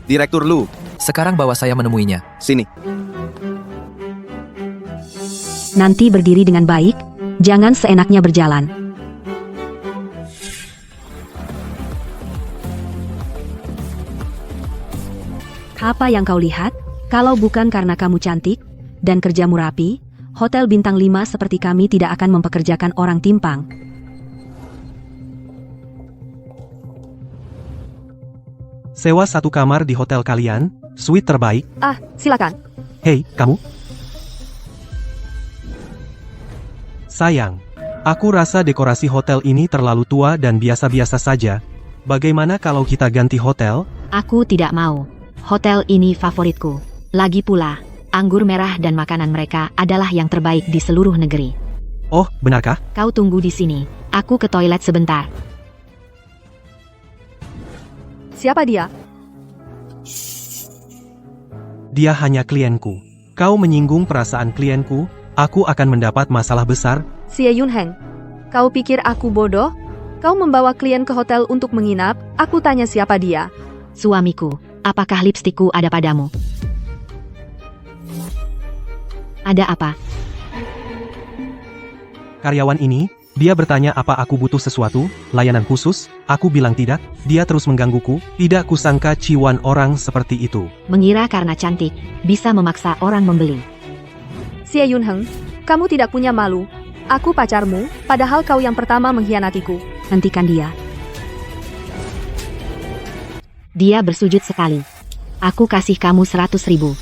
Direktur Lu, Sekarang bawa saya menemuinya. sini. Nanti berdiri dengan baik, jangan seenaknya berjalan. Apa yang kau lihat? Kalau bukan karena kamu cantik dan kerjamu rapi, hotel bintang 5 seperti kami tidak akan mempekerjakan orang timpang. Sewa satu kamar di hotel kalian, suite terbaik. Ah, silakan. Hei, kamu. Sayang, aku rasa dekorasi hotel ini terlalu tua dan biasa-biasa saja. Bagaimana kalau kita ganti hotel? Aku tidak mau. Hotel ini favoritku. Lagi pula, anggur merah dan makanan mereka adalah yang terbaik di seluruh negeri. Oh, benarkah? Kau tunggu di sini. Aku ke toilet sebentar. Siapa dia? Dia hanya klienku. Kau menyinggung perasaan klienku, aku akan mendapat masalah besar. Xie Yunheng, kau pikir aku bodoh? Kau membawa klien ke hotel untuk menginap, aku tanya siapa dia. Suamiku, apakah lipstikku ada padamu? Ada apa? Karyawan ini, dia bertanya apa aku butuh sesuatu, layanan khusus, aku bilang tidak, dia terus menggangguku, tidak kusangka Ciwan orang seperti itu. Mengira karena cantik, bisa memaksa orang membeli. Xie Yunheng, kamu tidak punya malu. Aku pacarmu, padahal kau yang pertama mengkhianatiku. Hentikan dia. Dia bersujud sekali. Aku kasih kamu 100.000.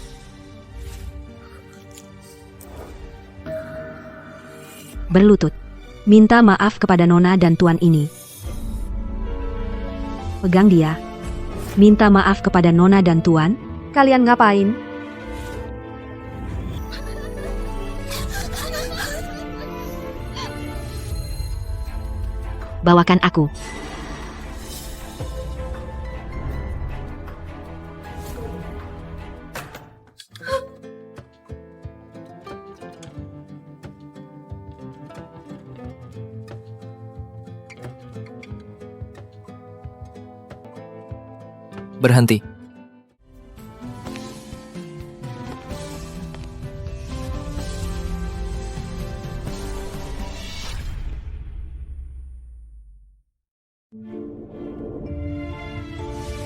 Berlutut. Minta maaf kepada Nona dan Tuan ini. Pegang dia. Minta maaf kepada Nona dan Tuan. Kalian ngapain? Bawakan aku. Berhenti.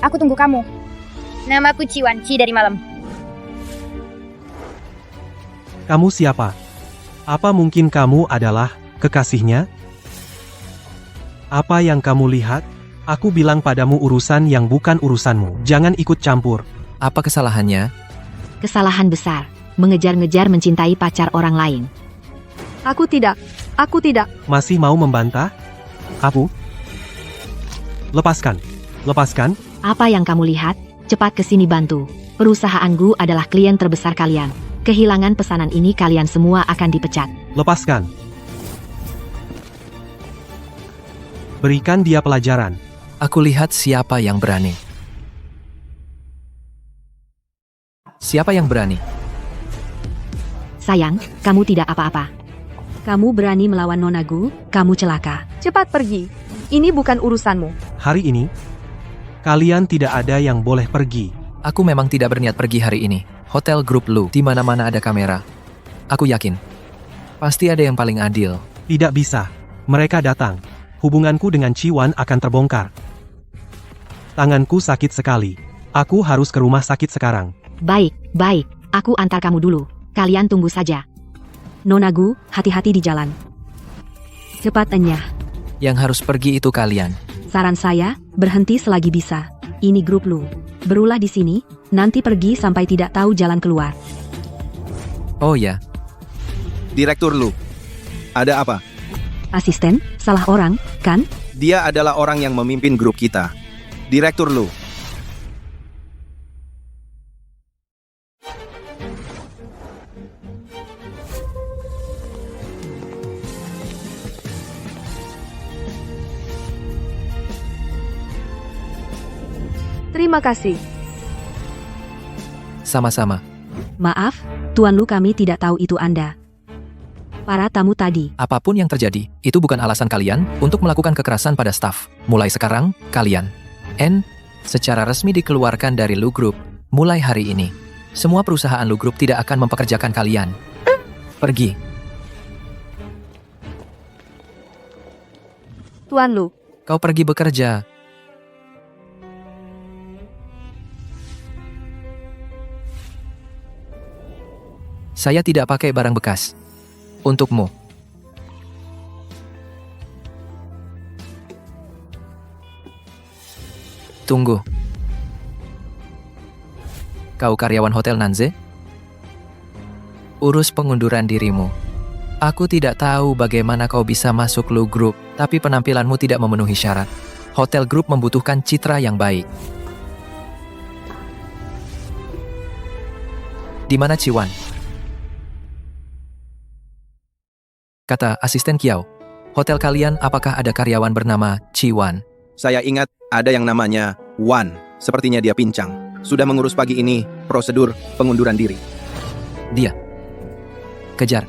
Aku tunggu kamu. Namaku Ciwan Ci dari malam. Kamu siapa? Apa mungkin kamu adalah kekasihnya? Apa yang kamu lihat? Aku bilang padamu urusan yang bukan urusanmu. Jangan ikut campur. Apa kesalahannya? Kesalahan besar. Mengejar-ngejar mencintai pacar orang lain. Aku tidak. Masih mau membantah? Aku? Lepaskan. Lepaskan. Apa yang kamu lihat? Cepat ke sini bantu. Perusahaanku adalah klien terbesar kalian. Kehilangan pesanan ini kalian semua akan dipecat. Lepaskan. Berikan dia pelajaran. Aku lihat siapa yang berani. Siapa yang berani? Sayang, kamu tidak apa-apa. Kamu berani melawan Nonagu, kamu celaka. Cepat pergi. Ini bukan urusanmu. Hari ini, kalian tidak ada yang boleh pergi. Aku memang tidak berniat pergi hari ini. Hotel Grup Lu, di mana-mana ada kamera. Aku yakin. Pasti ada yang paling adil. Tidak bisa. Mereka datang. Hubunganku dengan Ciwan akan terbongkar. Tanganku sakit sekali. Aku harus ke rumah sakit sekarang. Baik, baik. Aku antar kamu dulu. Kalian tunggu saja. Nonagu, hati-hati di jalan. Cepat enyah. Yang harus pergi itu kalian. Saran saya, berhenti selagi bisa. Ini Grup Lu. Berulah di sini, nanti pergi sampai tidak tahu jalan keluar. Oh ya, Direktur Lu, ada apa? Asisten, salah orang, kan? Dia adalah orang yang memimpin grup kita. Direktur Lu. Terima kasih. sama-sama. Maaf, Tuan Lu, kami tidak tahu itu Anda. Para tamu tadi. Apapun yang terjadi, itu bukan alasan kalian untuk melakukan kekerasan pada staf. Mulai sekarang, kalian secara resmi dikeluarkan dari Lu Group. Mulai hari ini, semua perusahaan Lu Group tidak akan mempekerjakan kalian. Pergi. Tuan Lu, Kau pergi bekerja. Saya tidak pakai barang bekas. Untukmu. Tunggu. Kau karyawan Hotel Nanze? Urus pengunduran dirimu. Aku tidak tahu bagaimana kau bisa masuk Lu Group, tapi penampilanmu tidak memenuhi syarat. Hotel Group membutuhkan citra yang baik. Di mana Ciwan? Kata asisten Kiao. Hotel kalian apakah ada karyawan bernama Ciwan? Saya ingat ada yang namanya Wan. Sepertinya dia pincang. Sudah mengurus pagi ini prosedur pengunduran diri. Dia. Kejar.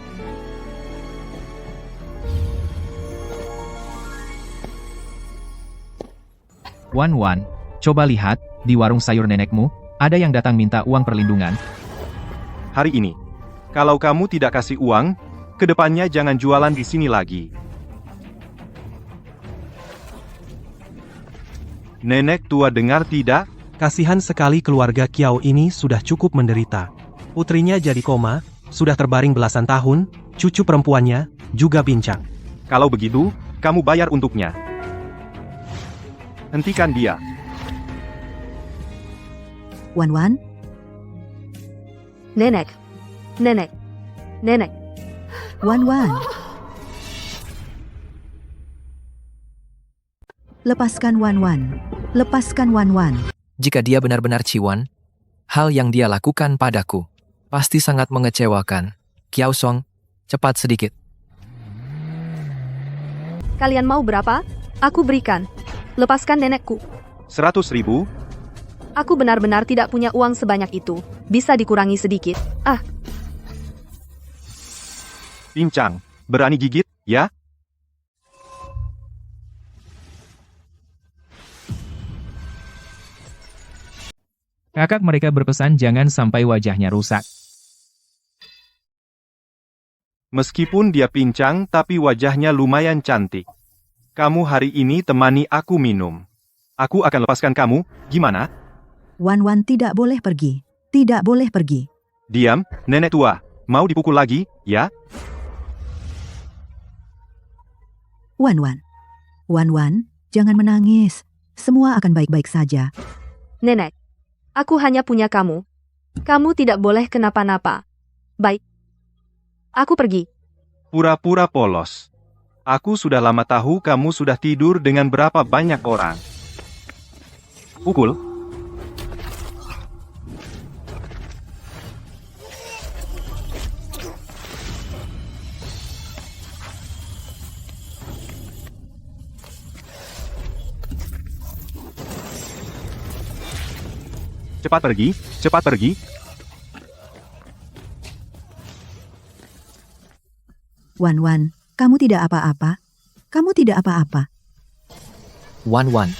Wan, coba lihat, di warung sayur nenekmu, ada yang datang minta uang perlindungan. Hari ini, kalau kamu tidak kasih uang, kedepannya jangan jualan di sini lagi. Nenek tua dengar tidak? Kasihan sekali keluarga Kiao ini sudah cukup menderita. Putrinya jadi koma, sudah terbaring belasan tahun, cucu perempuannya juga pincang. Kalau begitu, kamu bayar untuknya. Hentikan dia. Wan, Nenek. Wan. Lepaskan Wan. Lepaskan Wan. Jika dia benar-benar Ciwan, hal yang dia lakukan padaku pasti sangat mengecewakan. Kiao Song, cepat sedikit. Kalian mau berapa? Aku berikan. Lepaskan nenekku. 100.000? Aku benar-benar tidak punya uang sebanyak itu. Bisa dikurangi sedikit. Pincang, berani gigit, ya? Kakak mereka berpesan jangan sampai wajahnya rusak. Meskipun dia pincang, tapi wajahnya lumayan cantik. Kamu hari ini temani aku minum. Aku akan lepaskan kamu, gimana? Wan tidak boleh pergi. Tidak boleh pergi. Diam, nenek tua. Mau dipukul lagi, ya? Wan, jangan menangis. Semua akan baik-baik saja. Nenek, aku hanya punya kamu. Kamu tidak boleh kenapa-napa. Baik. Aku pergi. Pura-pura polos. Aku sudah lama tahu kamu sudah tidur dengan berapa banyak orang. Pukul. Cepat pergi, cepat pergi. Wan, kamu tidak apa-apa. Kamu tidak apa-apa. Wan.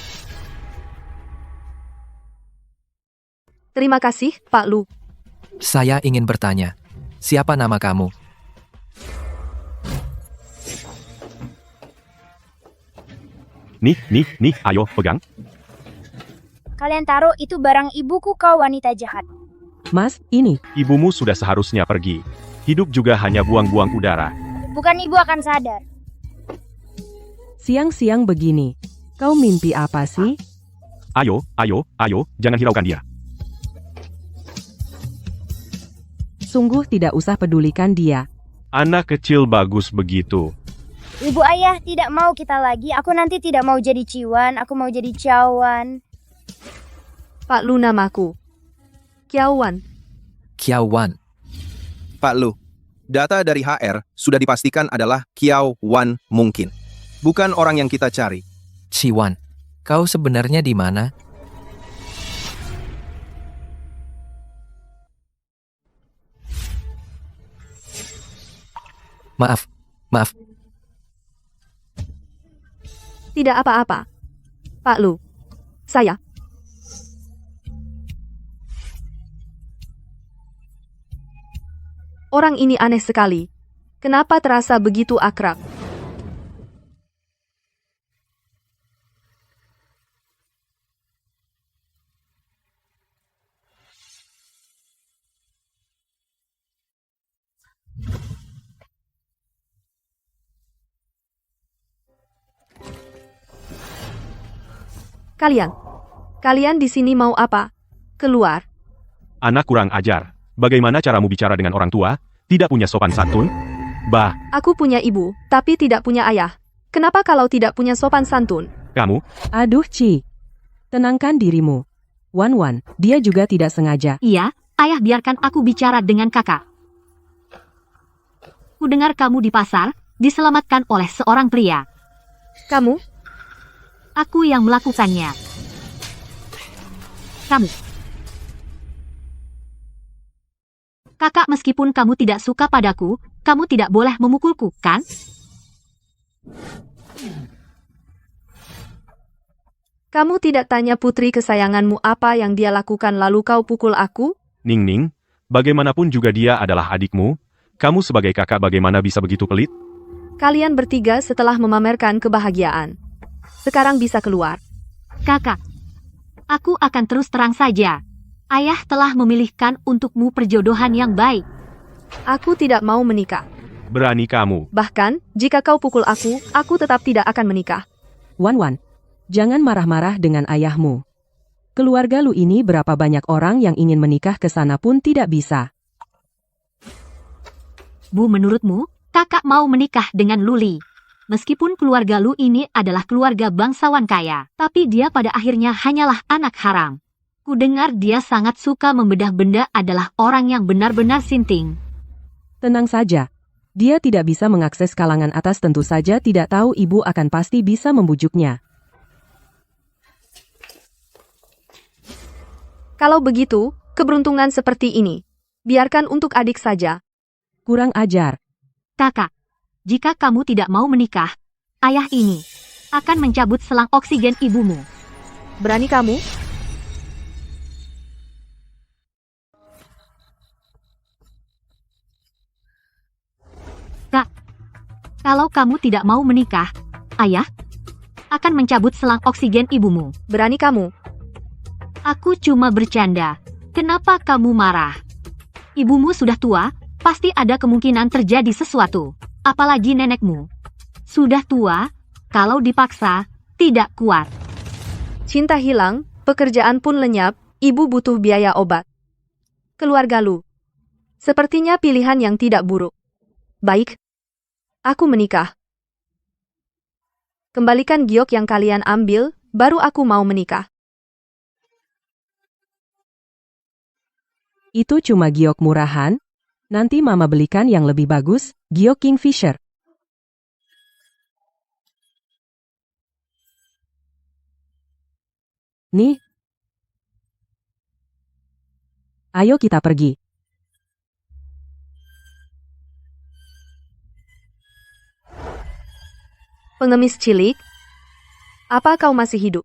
Terima kasih, Pak Lu. Saya ingin bertanya, siapa nama kamu? Nih, ayo, pegang. Kalian taruh itu barang ibuku, kau wanita jahat. Mas, ini. Ibumu sudah seharusnya pergi. Hidup juga hanya buang-buang udara. Bukan ibu akan sadar. Siang-siang begini. Kau mimpi apa sih? Ayo, jangan hiraukan dia. Sungguh tidak usah pedulikan dia. Anak kecil bagus begitu. Ibu ayah tidak mau kita lagi. Aku nanti tidak mau jadi Ciwan. Aku mau jadi Cawan. Pak Lu namaku. Kiao Wan. Pak Lu, data dari HR sudah dipastikan adalah Kiao Wan mungkin. Bukan orang yang kita cari. Ciwan, kau sebenarnya di mana? Maaf. Tidak apa-apa. Pak Lu. Saya. Orang ini aneh sekali. Kenapa terasa begitu akrab? Kalian di sini mau apa? Keluar. Anak kurang ajar. Bagaimana caramu bicara dengan orang tua? Tidak punya sopan santun? Bah, Aku punya ibu, tapi tidak punya ayah. Kenapa kalau tidak punya sopan santun? kamu? Aduh, Ci. Tenangkan dirimu. Wan, dia juga tidak sengaja. Iya, ayah biarkan aku bicara dengan kakak. Ku dengar kamu di pasar, diselamatkan oleh seorang pria. Kamu? Aku yang melakukannya. Kamu. Kakak, meskipun kamu tidak suka padaku, kamu tidak boleh memukulku, kan? Kamu tidak tanya putri kesayanganmu apa yang dia lakukan lalu kau pukul aku? Ning, bagaimanapun juga dia adalah adikmu. Kamu sebagai kakak bagaimana bisa begitu pelit? Kalian bertiga setelah memamerkan kebahagiaan. Sekarang bisa keluar. Kakak, aku akan terus terang saja. Ayah telah memilihkan untukmu perjodohan yang baik. Aku tidak mau menikah. Berani kamu. Bahkan, jika kau pukul aku tetap tidak akan menikah. Wan, jangan marah-marah dengan ayahmu. Keluarga lu ini berapa banyak orang yang ingin menikah ke sana pun tidak bisa. Bu, menurutmu, kakak mau menikah dengan Luli? Meskipun keluarga lu ini adalah keluarga bangsawan kaya, tapi dia pada akhirnya hanyalah anak haram. Ku dengar dia sangat suka membedah benda adalah orang yang benar-benar sinting. Tenang saja. Dia tidak bisa mengakses kalangan atas, tentu saja tidak tahu ibu akan pasti bisa membujuknya. Kalau begitu, keberuntungan seperti ini. Biarkan untuk adik saja. Kurang ajar. Kakak, jika kamu tidak mau menikah, ayah ini akan mencabut selang oksigen ibumu. Berani kamu? Kak, kalau kamu tidak mau menikah, ayah akan mencabut selang oksigen ibumu. Berani kamu? Aku cuma bercanda. Kenapa kamu marah? Ibumu sudah tua, pasti ada kemungkinan terjadi sesuatu. Apalagi nenekmu. Sudah tua, kalau dipaksa, tidak kuat. Cinta hilang, pekerjaan pun lenyap, ibu butuh biaya obat. Keluarga lu. Sepertinya pilihan yang tidak buruk. Baik. Aku menikah. Kembalikan giok yang kalian ambil, baru aku mau menikah. Itu cuma giok murahan. Nanti mama belikan yang lebih bagus, giok Kingfisher. Nih. Ayo kita pergi. Pengemis cilik, apa kau masih hidup?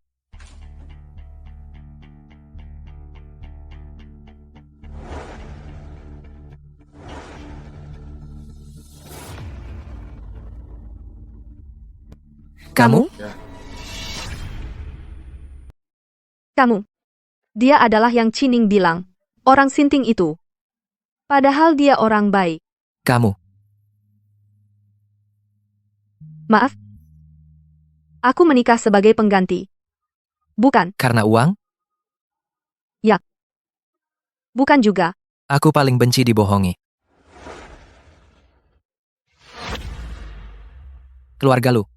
Kamu? Kamu. Dia adalah yang Cining bilang. Orang sinting itu. Padahal dia orang baik. Kamu. Maaf. Aku menikah sebagai pengganti. Bukan. Karena uang? Bukan juga. Aku paling benci dibohongi. Keluarga lu.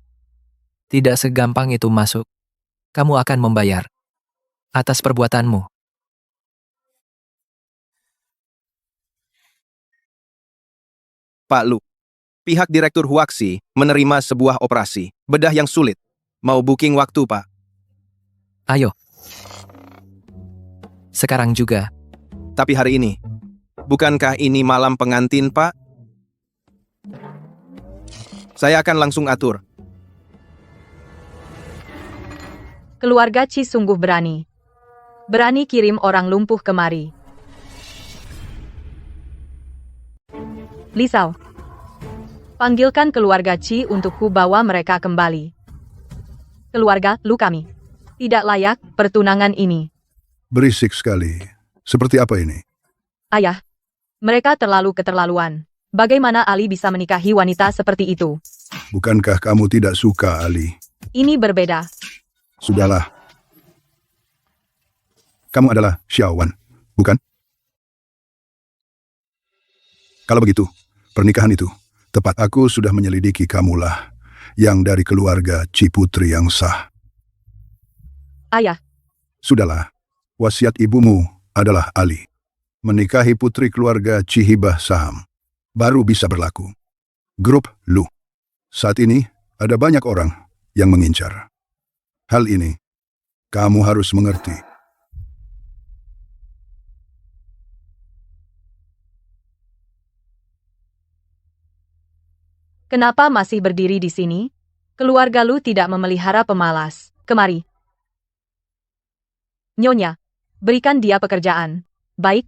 Tidak segampang itu masuk. Kamu akan membayar. Atas perbuatanmu. Pak Lu. Pihak Direktur Huaxi menerima sebuah operasi bedah yang sulit. Mau booking waktu, Pak? Ayo. Sekarang juga. Tapi hari ini. Bukankah ini malam pengantin, Pak? Saya akan langsung atur. Keluarga Ci sungguh berani. Berani kirim orang lumpuh kemari. Lisau. Panggilkan keluarga Chi untuk ku bawa mereka kembali. Keluarga Lu kami. Tidak layak pertunangan ini. Berisik sekali. Seperti apa ini? Ayah. Mereka terlalu keterlaluan. Bagaimana Ali bisa menikahi wanita seperti itu? Bukankah kamu tidak suka Ali? Ini berbeda. Sudahlah. Kamu adalah Xiao Wan, bukan? Kalau begitu, pernikahan itu, tepat aku sudah menyelidiki kamulah, yang dari keluarga Ciputri yang sah. Ayah. Sudahlah, wasiat ibumu adalah Ali. Menikahi putri keluarga Cihibah Saham, baru bisa berlaku. Grup Lu. Saat ini, ada banyak orang yang mengincar. Hal ini, kamu harus mengerti. Kenapa masih berdiri di sini? Keluarga Lu tidak memelihara pemalas. Kemari. Nyonya, berikan dia pekerjaan. Baik.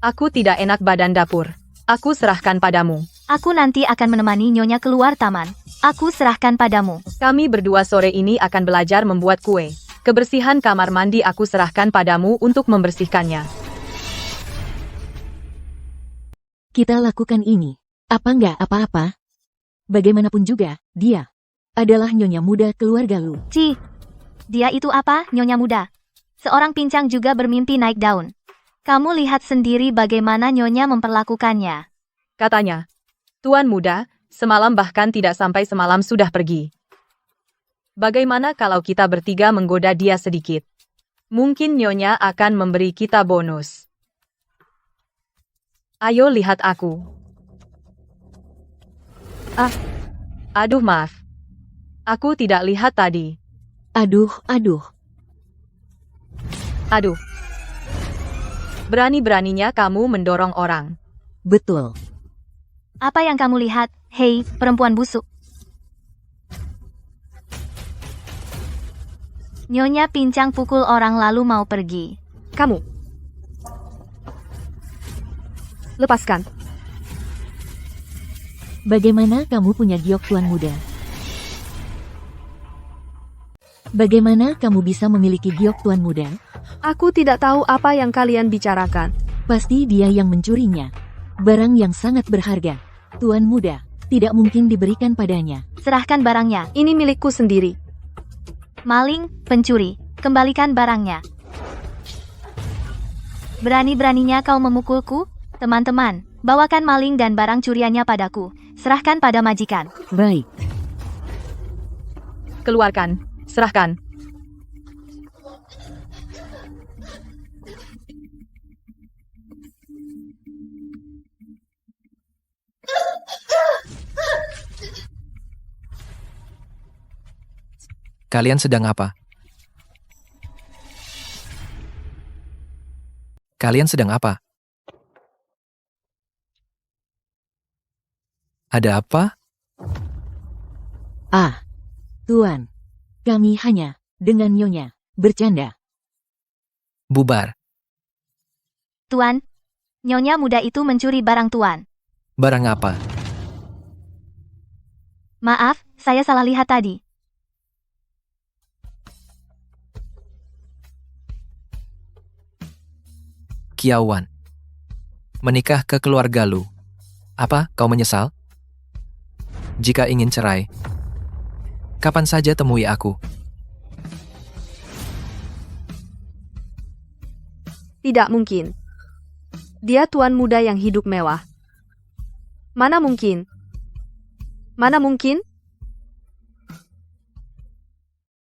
Aku tidak enak badan dapur. Aku serahkan padamu. Aku nanti akan menemani Nyonya keluar taman. Aku serahkan padamu. Kami berdua sore ini akan belajar membuat kue. Kebersihan kamar mandi aku serahkan padamu untuk membersihkannya. Kita lakukan ini. Apa nggak apa-apa? Bagaimanapun juga, dia adalah nyonya muda keluarga Lu. Ci, dia itu apa, Nyonya muda? Seorang pincang juga bermimpi naik daun. Kamu lihat sendiri bagaimana Nyonya memperlakukannya. Katanya, Tuan muda, semalam bahkan tidak sampai semalam sudah pergi. Bagaimana kalau kita bertiga menggoda dia sedikit? Mungkin Nyonya akan memberi kita bonus. Ayo lihat aku. Aduh maaf. Aku tidak lihat tadi. Aduh. Aduh. Berani-beraninya kamu mendorong orang. Betul. Apa yang kamu lihat, hei, perempuan busuk? Nyonya pincang pukul orang lalu mau pergi. Kamu. Lepaskan. Bagaimana kamu punya giok tuan muda? Bagaimana kamu bisa memiliki giok tuan muda? Aku tidak tahu apa yang kalian bicarakan. Pasti dia yang mencurinya. Barang yang sangat berharga. Tuan muda, tidak mungkin diberikan padanya. Serahkan barangnya. Ini milikku sendiri. Maling, pencuri, kembalikan barangnya. Berani-beraninya kau memukulku? Teman-teman, bawakan maling dan barang curiannya padaku. Serahkan pada majikan. Baik. Keluarkan. Serahkan. Kalian sedang apa? Kalian sedang apa? Ada apa? Tuan. Kami hanya dengan nyonya bercanda. Bubar. Tuan, Nyonya muda itu mencuri barang Tuan. Barang apa? Maaf, saya salah lihat tadi. Kiawan. Menikah ke keluarga Lu. Apa, kau menyesal? Jika ingin cerai, kapan saja temui aku. Tidak mungkin. Dia tuan muda yang hidup mewah. Mana mungkin? Mana mungkin?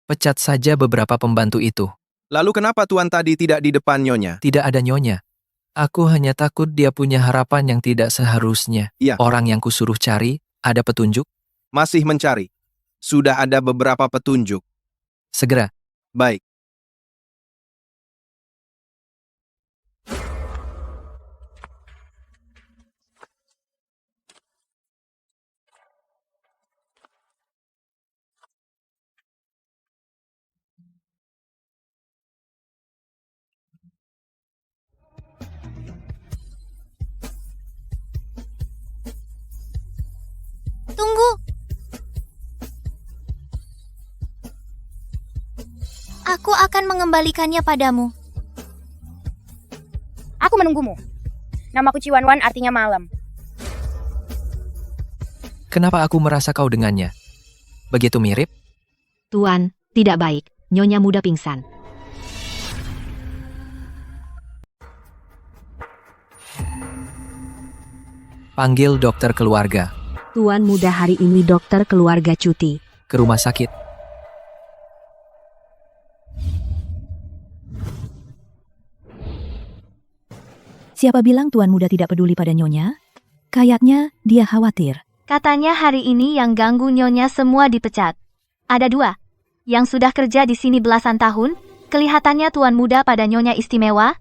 Pecat saja beberapa pembantu itu. Lalu kenapa Tuan tadi tidak di depan Nyonya? Tidak ada nyonya. Aku hanya takut dia punya harapan yang tidak seharusnya. Iya. Orang yang kusuruh cari, ada petunjuk? Masih mencari. Sudah ada beberapa petunjuk. Segera. Baik. Aku akan mengembalikannya padamu. Aku menunggumu. Namaku Ciwan-wan artinya malam. Kenapa aku merasa kau dengannya? Begitu mirip? Tuan, tidak baik. Nyonya muda pingsan. Panggil dokter keluarga. Tuan muda hari ini dokter keluarga cuti. Ke rumah sakit. Siapa bilang Tuan muda tidak peduli pada Nyonya? Kayaknya dia khawatir. Katanya hari ini yang ganggu Nyonya semua dipecat. Ada 2. Yang sudah kerja di sini belasan tahun, kelihatannya Tuan muda pada Nyonya istimewa.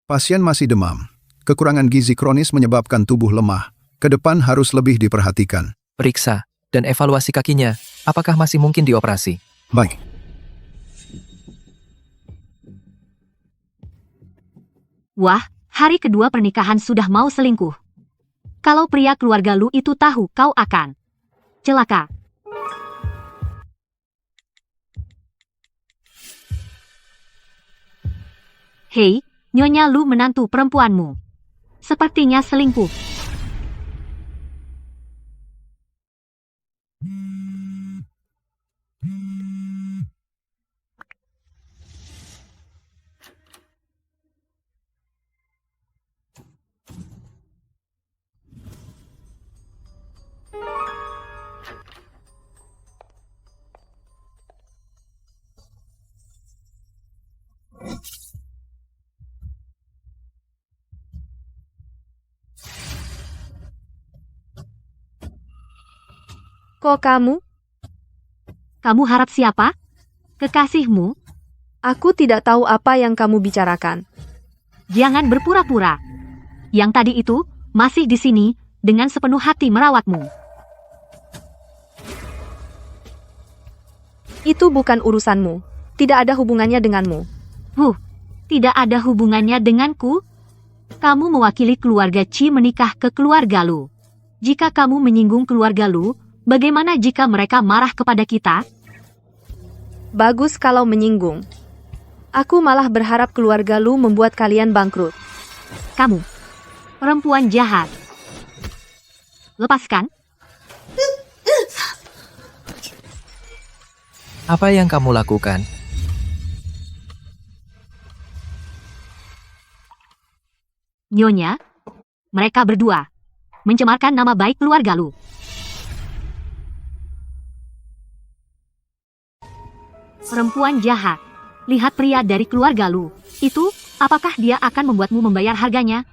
Pasien masih demam. Kekurangan gizi kronis menyebabkan tubuh lemah. Ke depan harus lebih diperhatikan. Periksa dan evaluasi kakinya. Apakah masih mungkin dioperasi? Baik. Wah, hari kedua pernikahan sudah mau selingkuh. Kalau pria keluarga Lu itu tahu kau akan celaka. Hei, Nyonya Lu menantu perempuanmu. Sepertinya selingkuh. Kok kamu? Kamu harap siapa? Kekasihmu? Aku tidak tahu apa yang kamu bicarakan. Jangan berpura-pura. Yang tadi itu masih di sini dengan sepenuh hati merawatmu. Itu bukan urusanmu. Tidak ada hubungannya denganmu. Tidak ada hubungannya denganku? Kamu mewakili keluarga Chi menikah ke keluarga Lu. Jika kamu menyinggung keluarga Lu, bagaimana jika mereka marah kepada kita? Bagus kalau menyinggung. Aku malah berharap keluarga Lu membuat kalian bangkrut. Kamu, perempuan jahat. Lepaskan. Apa yang kamu lakukan? Nyonya, mereka berdua mencemarkan nama baik keluarga Lu. Perempuan jahat. Lihat pria dari keluarga Lu. Itu, apakah dia akan membuatmu membayar harganya?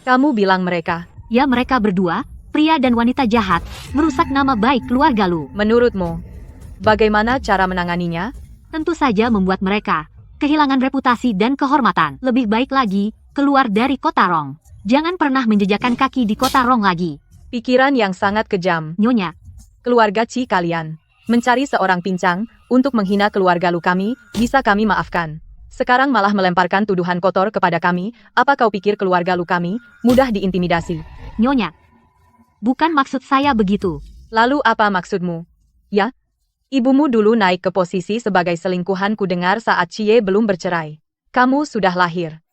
Kamu bilang mereka. Ya, mereka berdua, pria dan wanita jahat, merusak nama baik keluarga Lu. Menurutmu, bagaimana cara menanganinya? Tentu saja membuat mereka kehilangan reputasi dan kehormatan. Lebih baik lagi, keluar dari kota Rong. Jangan pernah menjejakkan kaki di kota Rong lagi. Pikiran yang sangat kejam. Nyonya. Keluarga Chi kalian mencari seorang pincang untuk menghina keluarga Lu kami, bisa kami maafkan. Sekarang malah melemparkan tuduhan kotor kepada kami, apa kau pikir keluarga Lu kami mudah diintimidasi? Nyonya, bukan maksud saya begitu. Lalu apa maksudmu? Ya? Ibumu dulu naik ke posisi sebagai selingkuhan ku dengar saat Chie belum bercerai. Kamu sudah lahir.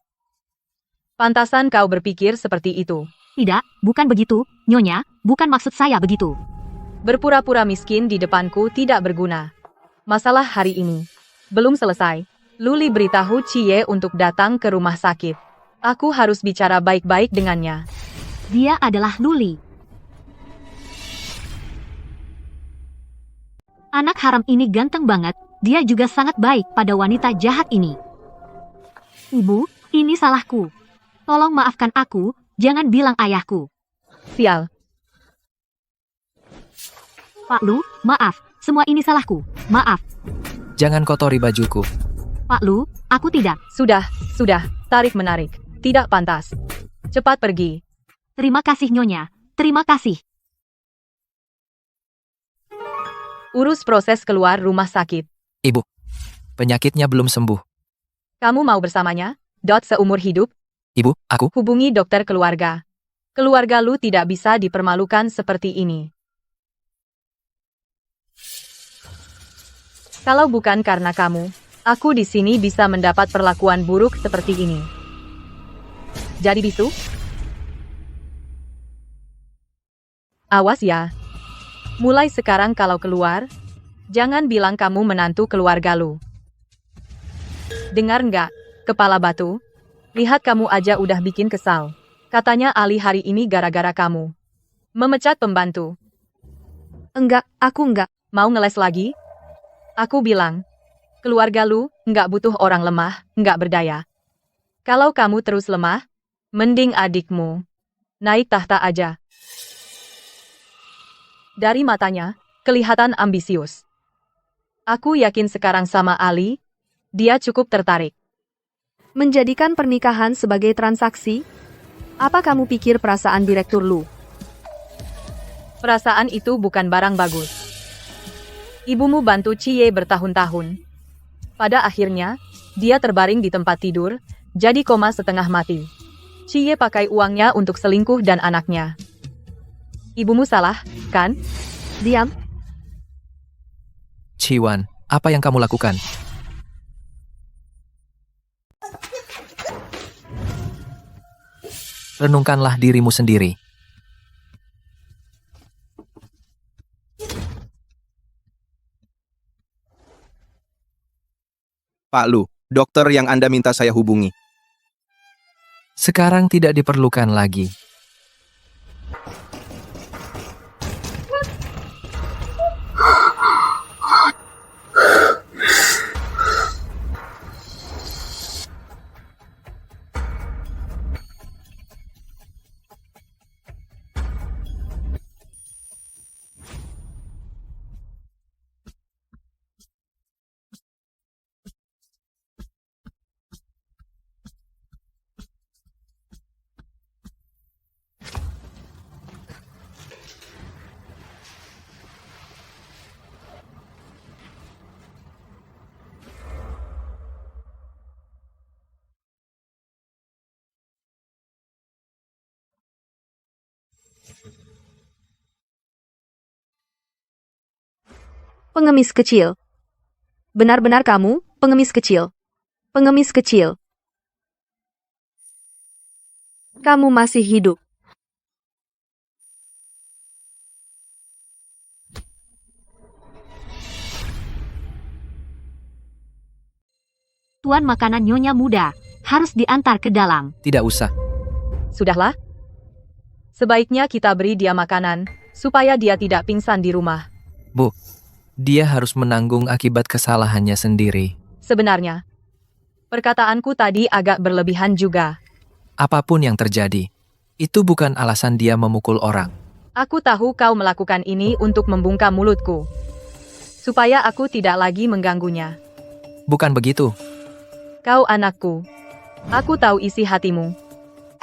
Pantasan kau berpikir seperti itu. Tidak, bukan begitu, Nyonya, bukan maksud saya begitu. Berpura-pura miskin di depanku tidak berguna. Masalah hari ini belum selesai. Luli beritahu Chie untuk datang ke rumah sakit. Aku harus bicara baik-baik dengannya. Dia adalah Luli. Anak haram ini ganteng banget, dia juga sangat baik pada wanita jahat ini. Ibu, ini salahku. Tolong maafkan aku, jangan bilang ayahku. Sial. Pak Lu, maaf, semua ini salahku, maaf. Jangan kotori bajuku. Pak Lu, aku tidak. Sudah, tarik-menarik. Tidak pantas. Cepat pergi. Terima kasih Nyonya, terima kasih. Urus proses keluar rumah sakit. Ibu, penyakitnya belum sembuh. Kamu mau bersamanya? Seumur hidup? Ibu, aku. Hubungi dokter keluarga. Keluarga Lu tidak bisa dipermalukan seperti ini. Kalau bukan karena kamu, aku di sini bisa mendapat perlakuan buruk seperti ini. Jadi bisu? Awas ya. Mulai sekarang kalau keluar, jangan bilang kamu menantu keluarga Lu. Dengar nggak, kepala batu? Lihat kamu aja udah bikin kesal. Katanya Ali hari ini gara-gara kamu memecat pembantu. Enggak, aku enggak. Mau ngeles lagi? Aku bilang, keluarga Lu nggak butuh orang lemah, nggak berdaya. Kalau kamu terus lemah, mending adikmu naik tahta aja. Dari matanya, kelihatan ambisius. Aku yakin sekarang sama Ali, dia cukup tertarik. Menjadikan pernikahan sebagai transaksi? Apa kamu pikir perasaan Direktur Lu? Perasaan itu bukan barang bagus. Ibumu bantu Cie bertahun-tahun. Pada akhirnya, dia terbaring di tempat tidur, jadi koma setengah mati. Cie pakai uangnya untuk selingkuh dan anaknya. Ibumu salah, kan? Diam. Ciwan, apa yang kamu lakukan? Renungkanlah dirimu sendiri. Pak Lu, dokter yang Anda minta saya hubungi. Sekarang tidak diperlukan lagi. Pengemis kecil. Benar-benar kamu, pengemis kecil. Pengemis kecil. Kamu masih hidup. Tuan makanan Nyonya muda, harus diantar ke dalam. Tidak usah. Sudahlah. Sebaiknya kita beri dia makanan, supaya dia tidak pingsan di rumah. Bu, dia harus menanggung akibat kesalahannya sendiri. Sebenarnya, perkataanku tadi agak berlebihan juga. Apapun yang terjadi, itu bukan alasan dia memukul orang. Aku tahu kau melakukan ini untuk membungkam mulutku. Supaya aku tidak lagi mengganggunya. Bukan begitu. Kau anakku. Aku tahu isi hatimu.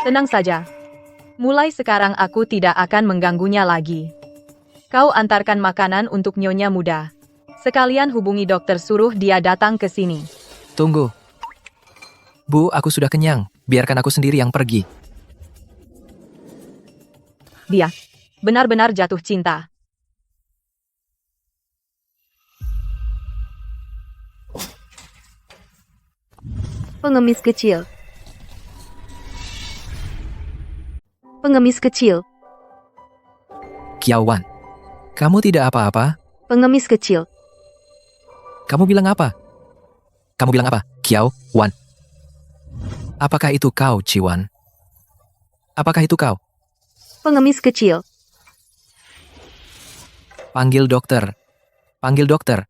Tenang saja. Mulai sekarang aku tidak akan mengganggunya lagi. Kau antarkan makanan untuk Nyonya muda. Sekalian hubungi dokter suruh dia datang ke sini. Tunggu. Bu, aku sudah kenyang. Biarkan aku sendiri yang pergi. Dia benar-benar jatuh cinta. Pengemis kecil. Pengemis kecil. Kiao Wan, kamu tidak apa-apa? Pengemis kecil. Kamu bilang apa? Kamu bilang apa, Kiao Wan? Apakah itu kau, Ciwan? Apakah itu kau? Pengemis kecil. Panggil dokter. Panggil dokter.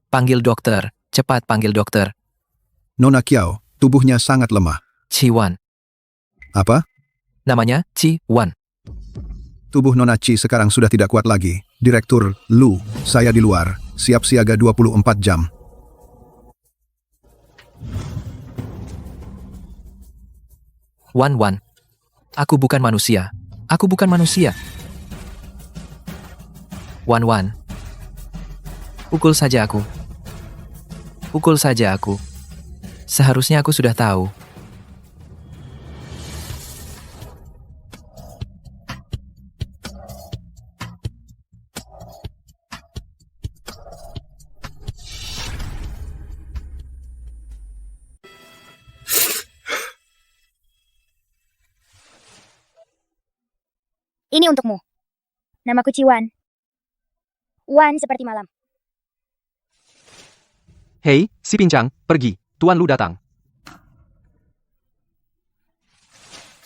Panggil dokter. Cepat panggil dokter. Nona Kiao, tubuhnya sangat lemah. Ciwan. Apa? Namanya Ciwan. Tubuh Nona Ci sekarang sudah tidak kuat lagi. Direktur Lu, saya di luar. Siap siaga 24 jam. Wan, aku bukan manusia. Aku bukan manusia. Wan, pukul saja aku. Pukul saja aku. Seharusnya aku sudah tahu. Ini untukmu. Namaku Ciwan. Wan seperti malam. Hei, si pincang, pergi. Tuan Lu datang.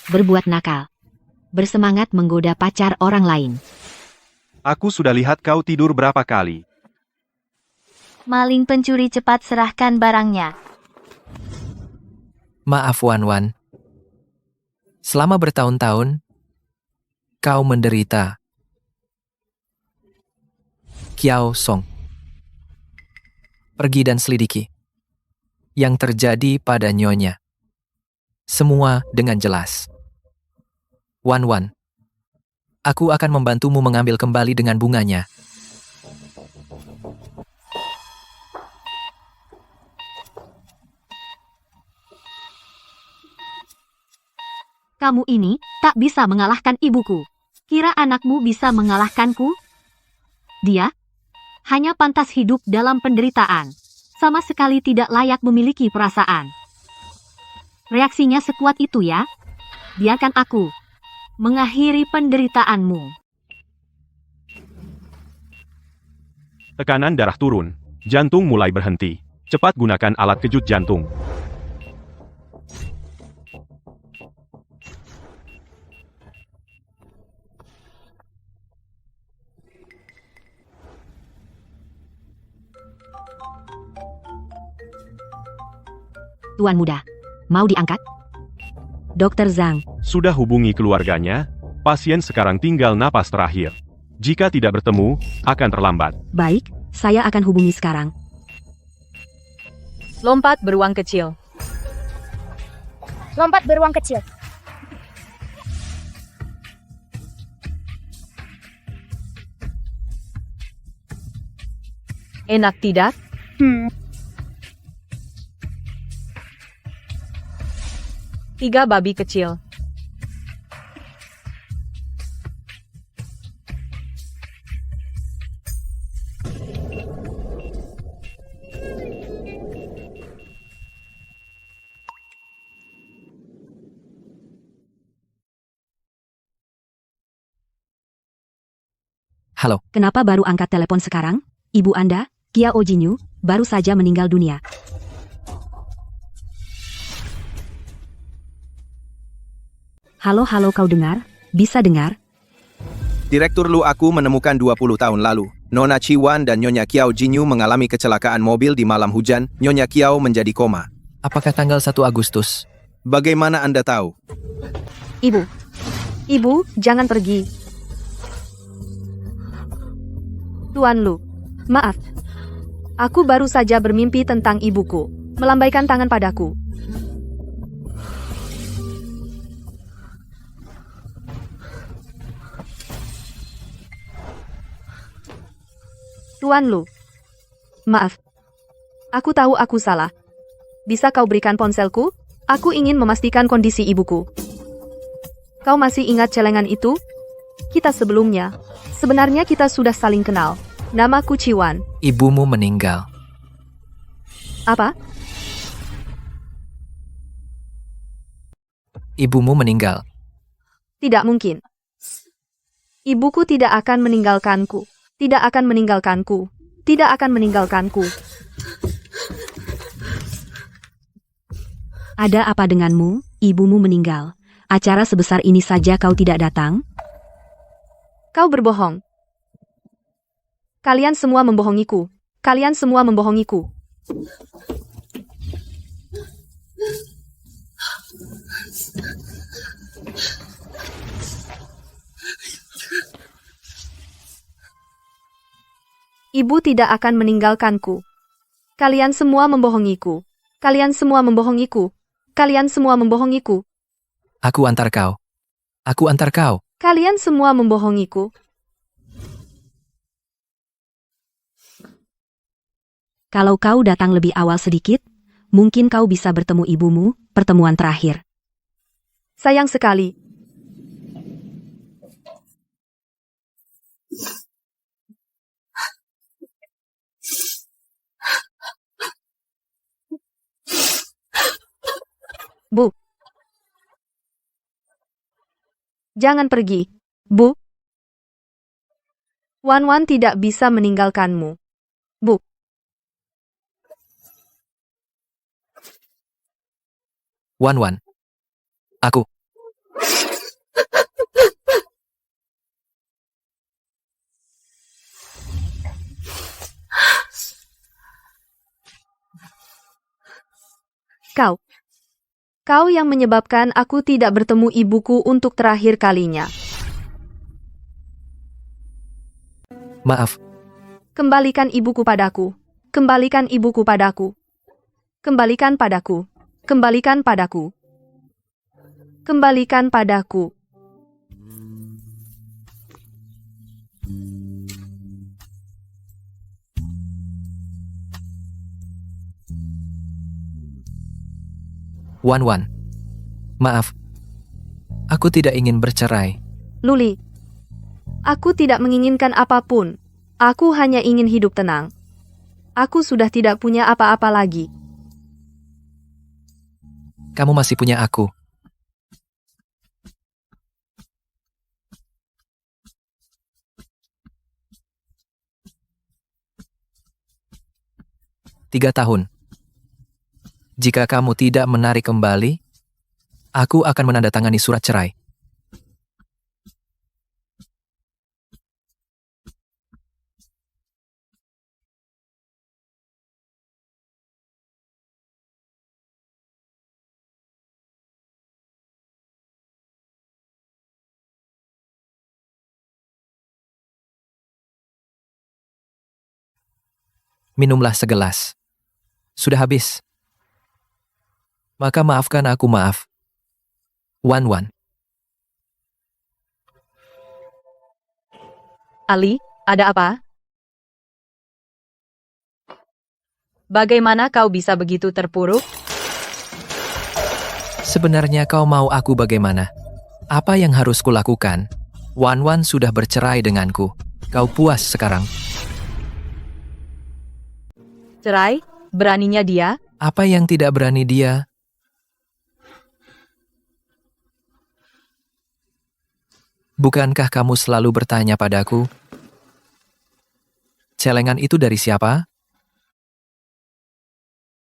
Berbuat nakal. Bersemangat menggoda pacar orang lain. Aku sudah lihat kau tidur berapa kali. Maling pencuri cepat serahkan barangnya. Maaf Wan. Selama bertahun-tahun, kau menderita. Kiao Song. Pergi dan selidiki. Yang terjadi pada Nyonya. Semua dengan jelas. Wan. Aku akan membantumu mengambil kembali dengan bunganya. Kamu ini tak bisa mengalahkan ibuku. Kira anakmu bisa mengalahkanku? Dia hanya pantas hidup dalam penderitaan. Sama sekali tidak layak memiliki perasaan. Reaksinya sekuat itu ya? Biarkan aku mengakhiri penderitaanmu. Tekanan darah turun. Jantung mulai berhenti. Cepat gunakan alat kejut jantung. Tuan muda, mau diangkat? Dokter Zhang. Sudah hubungi keluarganya. Pasien sekarang tinggal napas terakhir. Jika tidak bertemu, akan terlambat. Baik, saya akan hubungi sekarang. Lompat beruang kecil. Lompat beruang kecil. Enak tidak? Tiga babi kecil. Halo. Kenapa baru angkat telepon sekarang? Ibu Anda, Kiao Jinyu, baru saja meninggal dunia. Halo kau dengar? Bisa dengar? Direktur Lu aku menemukan 20 tahun lalu. Nona Ciwan dan Nyonya Kiao Jinyu mengalami kecelakaan mobil di malam hujan. Nyonya Kiao menjadi koma. Apakah tanggal 1 Agustus? Bagaimana Anda tahu? Ibu, jangan pergi. Tuan Lu, maaf. Aku baru saja bermimpi tentang ibuku. Melambaikan tangan padaku. Tuan Lu, maaf. Aku tahu aku salah. Bisa kau berikan ponselku? Aku ingin memastikan kondisi ibuku. Kau masih ingat celengan itu? Kita sebelumnya. Sebenarnya kita sudah saling kenal. Namaku Ciwan. Ibumu meninggal. Apa? Ibumu meninggal. Tidak mungkin. Ibuku tidak akan meninggalkanku. Tidak akan meninggalkanku. Tidak akan meninggalkanku. Ada apa denganmu? Ibumu meninggal. Acara sebesar ini saja kau tidak datang? Kau berbohong. Kalian semua membohongiku. Kalian semua membohongiku. Ibu tidak akan meninggalkanku. Kalian semua membohongiku. Kalian semua membohongiku. Kalian semua membohongiku. Aku antar kau. Aku antar kau. Kalian semua membohongiku. Kalau kau datang lebih awal sedikit, mungkin kau bisa bertemu ibumu, pertemuan terakhir. Sayang sekali. Bu. Jangan pergi. Bu. Wan tidak bisa meninggalkanmu. Bu. Wan. Aku. Kau yang menyebabkan aku tidak bertemu ibuku untuk terakhir kalinya. Maaf. Kembalikan ibuku padaku. Kembalikan ibuku padaku. Kembalikan padaku. Kembalikan padaku. Kembalikan padaku. Wan. Maaf. Aku tidak ingin bercerai. Luli. Aku tidak menginginkan apapun. Aku hanya ingin hidup tenang. Aku sudah tidak punya apa-apa lagi. Kamu masih punya aku. Tiga tahun. Jika kamu tidak menarik kembali, aku akan menandatangani surat cerai. Minumlah segelas. Sudah habis. Maka maafkan aku, maaf. Wan. Ali, ada apa? Bagaimana kau bisa begitu terpuruk? Sebenarnya kau mau aku bagaimana? Apa yang harus kulakukan? Wan sudah bercerai denganku. Kau puas sekarang? Cerai? Beraninya dia? Apa yang tidak berani dia? Bukankah kamu selalu bertanya padaku? Celengan itu dari siapa?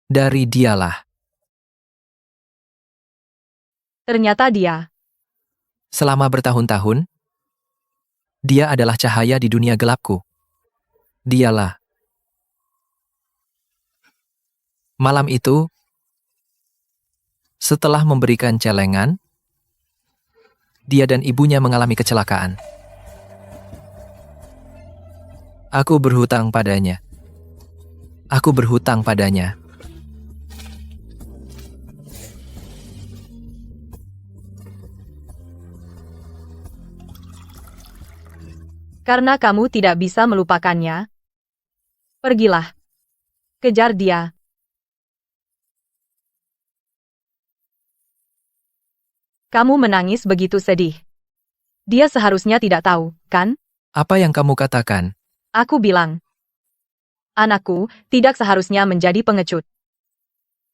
Dari dialah. Ternyata dia. Selama bertahun-tahun, dia adalah cahaya di dunia gelapku. Dialah. Malam itu, setelah memberikan celengan, dia dan ibunya mengalami kecelakaan. Aku berhutang padanya. Aku berhutang padanya. Karena kamu tidak bisa melupakannya, pergilah. Kejar dia. Kamu menangis begitu sedih. Dia seharusnya tidak tahu, kan? Apa yang kamu katakan? Aku bilang, anakku tidak seharusnya menjadi pengecut.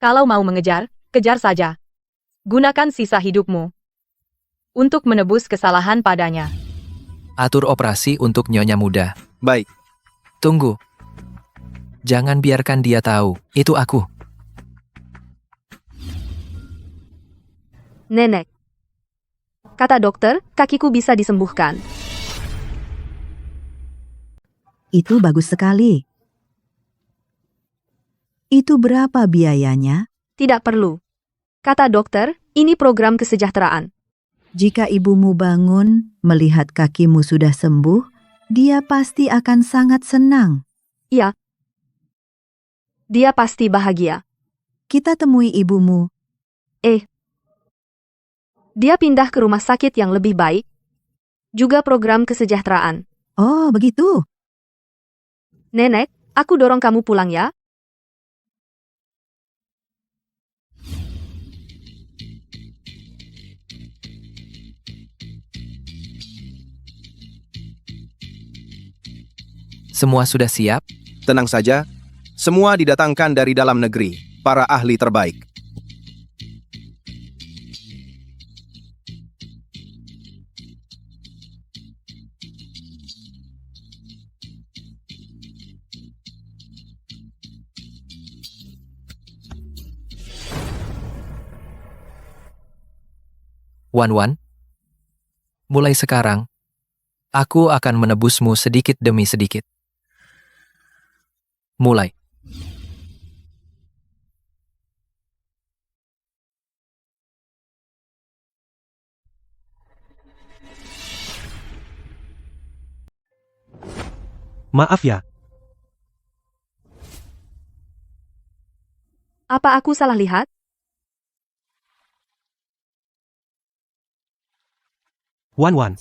Kalau mau mengejar, kejar saja. Gunakan sisa hidupmu untuk menebus kesalahan padanya. Atur operasi untuk nyonya muda. Baik. Tunggu. Jangan biarkan dia tahu, itu aku. Nenek. Kata dokter, kakiku bisa disembuhkan. Itu bagus sekali. Itu berapa biayanya? Tidak perlu. Kata dokter, ini program kesejahteraan. Jika ibumu bangun, melihat kakimu sudah sembuh, dia pasti akan sangat senang. Iya. Dia pasti bahagia. Kita temui ibumu. Dia pindah ke rumah sakit yang lebih baik. Juga program kesejahteraan. Oh, begitu. Nenek, aku dorong kamu pulang ya. Semua sudah siap? Tenang saja. Semua didatangkan dari dalam negeri. Para ahli terbaik. Wan, mulai sekarang, aku akan menebusmu sedikit demi sedikit. Mulai. Maaf ya, Apa aku salah lihat? Wan.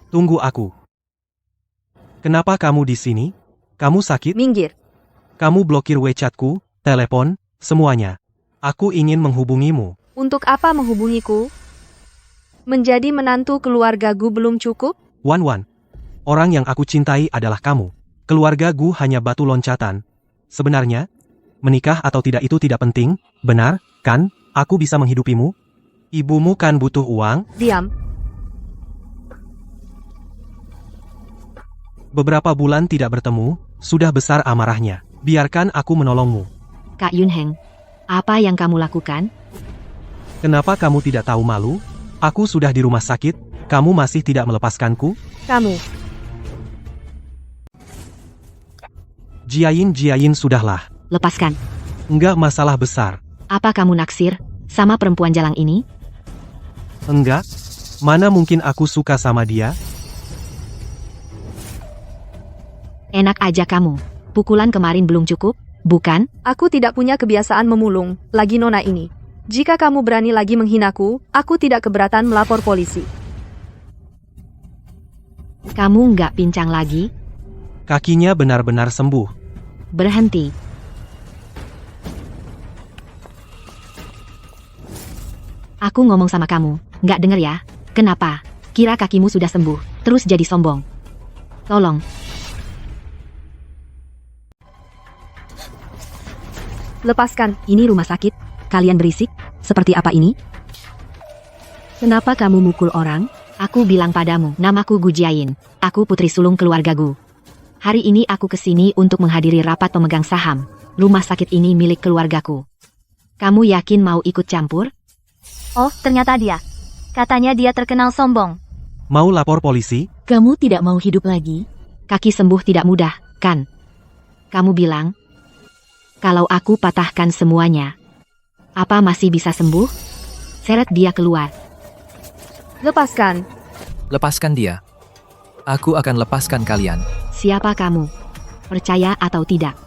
Tunggu aku. Kenapa kamu di sini? Kamu sakit? Minggir. Kamu blokir WeChat-ku, telepon, semuanya. Aku ingin menghubungimu. Untuk apa menghubungiku? Menjadi menantu keluargaku belum cukup? Wan. Orang yang aku cintai adalah kamu. Keluarga Gu hanya batu loncatan. Sebenarnya, menikah atau tidak itu tidak penting, benar, kan? Aku bisa menghidupimu. Ibumu kan butuh uang? Diam. Beberapa bulan tidak bertemu, sudah besar amarahnya. Biarkan aku menolongmu. Kak Yunheng, apa yang kamu lakukan? Kenapa kamu tidak tahu malu? Aku sudah di rumah sakit, kamu masih tidak melepaskanku? Kamu. Jiayin, sudahlah. Lepaskan. Enggak masalah besar. Apa kamu naksir sama perempuan jalang ini? Enggak. Mana mungkin aku suka sama dia? Enak aja kamu. Pukulan kemarin belum cukup, bukan? Aku tidak punya kebiasaan memulung, lagi nona ini. Jika kamu berani lagi menghinaku, aku tidak keberatan melapor polisi. Kamu nggak pincang lagi? Kakinya benar-benar sembuh. Berhenti. Aku ngomong sama kamu, nggak denger ya? Kenapa? Kira kakimu sudah sembuh, terus jadi sombong. Tolong. Lepaskan. Ini rumah sakit. Kalian berisik? Seperti apa ini? Kenapa kamu mukul orang? Aku bilang padamu, namaku Gu Jiayin. Aku putri sulung keluarga Gu. Hari ini aku kesini untuk menghadiri rapat pemegang saham. Rumah sakit ini milik keluargaku. Kamu yakin mau ikut campur? Oh, ternyata dia. Katanya dia terkenal sombong. Mau lapor polisi? Kamu tidak mau hidup lagi? Kaki sembuh tidak mudah, kan? Kamu bilang, kalau aku patahkan semuanya, apa masih bisa sembuh? Seret dia keluar. Lepaskan. Lepaskan dia. Aku akan lepaskan kalian. Siapa kamu? Percaya atau tidak?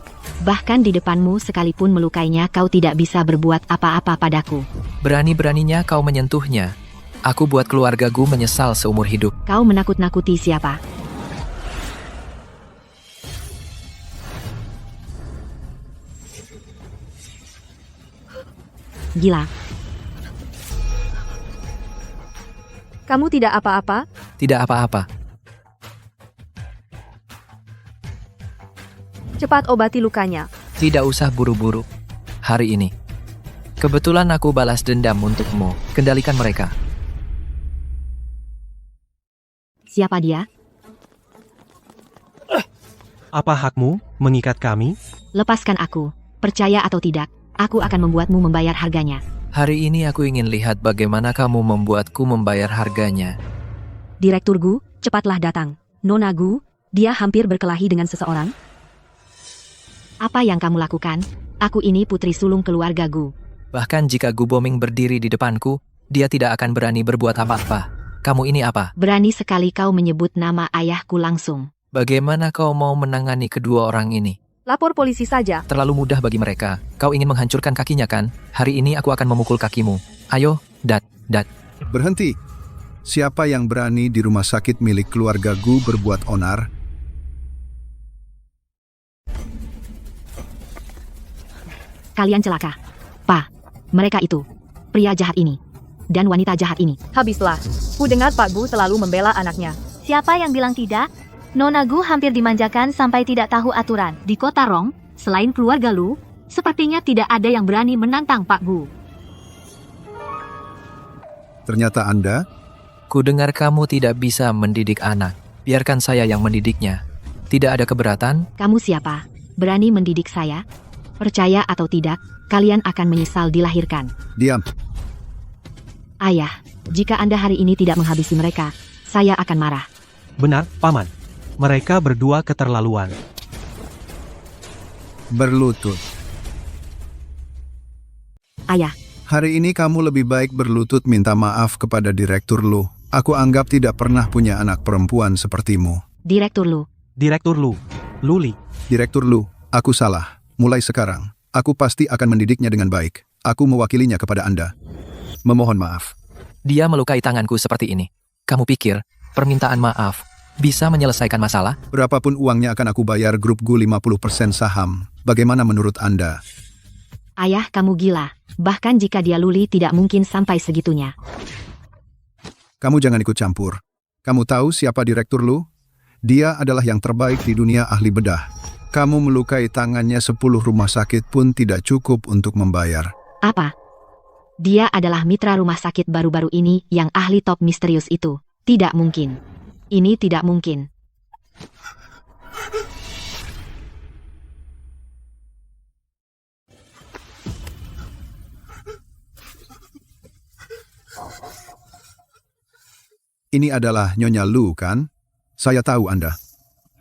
Bahkan di depanmu sekalipun melukainya kau tidak bisa berbuat apa-apa padaku. Berani-beraninya kau menyentuhnya. Aku buat keluargaku menyesal seumur hidup. Kau menakut-nakuti siapa? Gila. Kamu tidak apa-apa? Tidak apa-apa. Cepat obati lukanya. Tidak usah buru-buru. Hari ini. Kebetulan aku balas dendam untukmu. Kendalikan mereka. Siapa dia? Apa hakmu mengikat kami? Lepaskan aku. Percaya atau tidak, aku akan membuatmu membayar harganya. Hari ini aku ingin lihat bagaimana kamu membuatku membayar harganya. Direktur Gu, cepatlah datang. Nona Gu, dia hampir berkelahi dengan seseorang. Apa yang kamu lakukan? Aku ini putri sulung keluarga Gu. Bahkan jika Gu Boming berdiri di depanku, dia tidak akan berani berbuat apa-apa. Kamu ini apa? Berani sekali kau menyebut nama ayahku langsung. Bagaimana kau mau menangani kedua orang ini? Lapor polisi saja. Terlalu mudah bagi mereka. Kau ingin menghancurkan kakinya kan? Hari ini aku akan memukul kakimu. Ayo, dat. Berhenti. Siapa yang berani di rumah sakit milik keluarga Gu berbuat onar? Kalian celaka. Pa, mereka itu. Pria jahat ini. Dan wanita jahat ini. Habislah. Ku dengar Pak Gu selalu membela anaknya. Siapa yang bilang tidak? Nona Gu hampir dimanjakan sampai tidak tahu aturan. Di kota Rong, selain keluarga Lu, sepertinya tidak ada yang berani menantang Pak Gu. Ternyata Anda? Ku dengar kamu tidak bisa mendidik anak. Biarkan saya yang mendidiknya. Tidak ada keberatan? Kamu siapa? Berani mendidik saya? Percaya atau tidak, kalian akan menyesal dilahirkan. Diam. Ayah, jika Anda hari ini tidak menghabisi mereka, saya akan marah. Benar, Paman. Mereka berdua keterlaluan. Berlutut. Ayah, Hari ini kamu lebih baik berlutut minta maaf kepada Direktur Lu. Aku anggap tidak pernah punya anak perempuan sepertimu. Direktur Lu. Direktur Lu. Luli. Direktur Lu, aku salah. Mulai sekarang, aku pasti akan mendidiknya dengan baik. Aku mewakilinya kepada Anda. Memohon maaf. Dia melukai tanganku seperti ini. Kamu pikir permintaan maaf bisa menyelesaikan masalah? Berapapun uangnya akan aku bayar grup GU 50% saham. Bagaimana menurut Anda? Ayah, kamu gila. Bahkan jika dia Luli tidak mungkin sampai segitunya. Kamu jangan ikut campur. Kamu tahu siapa Direktur Lu? Dia adalah yang terbaik di dunia ahli bedah. Kamu melukai tangannya 10 rumah sakit pun tidak cukup untuk membayar. Apa? Dia adalah mitra rumah sakit baru-baru ini yang ahli top misterius itu. Tidak mungkin. Ini tidak mungkin. Ini adalah Nyonya Lu, kan? Saya tahu Anda.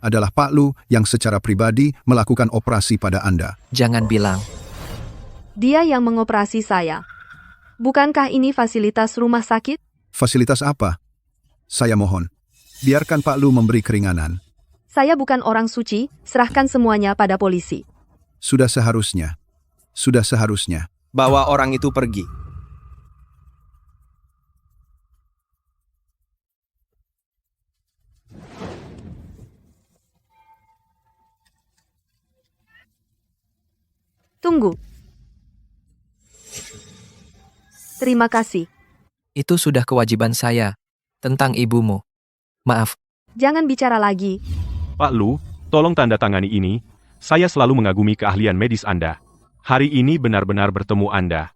Adalah Pak Lu yang secara pribadi melakukan operasi pada Anda. Jangan bilang. Dia yang mengoperasi saya. Bukankah ini fasilitas rumah sakit? Fasilitas apa? Saya mohon. Biarkan Pak Lu memberi keringanan. Saya bukan orang suci, serahkan semuanya pada polisi. Sudah seharusnya. Sudah seharusnya. Bawa orang itu pergi. Tunggu. Terima kasih. Itu sudah kewajiban saya. Tentang ibumu. Maaf. Jangan bicara lagi. Pak Lu, tolong tanda tangani ini. Saya selalu mengagumi keahlian medis Anda. Hari ini benar-benar bertemu Anda.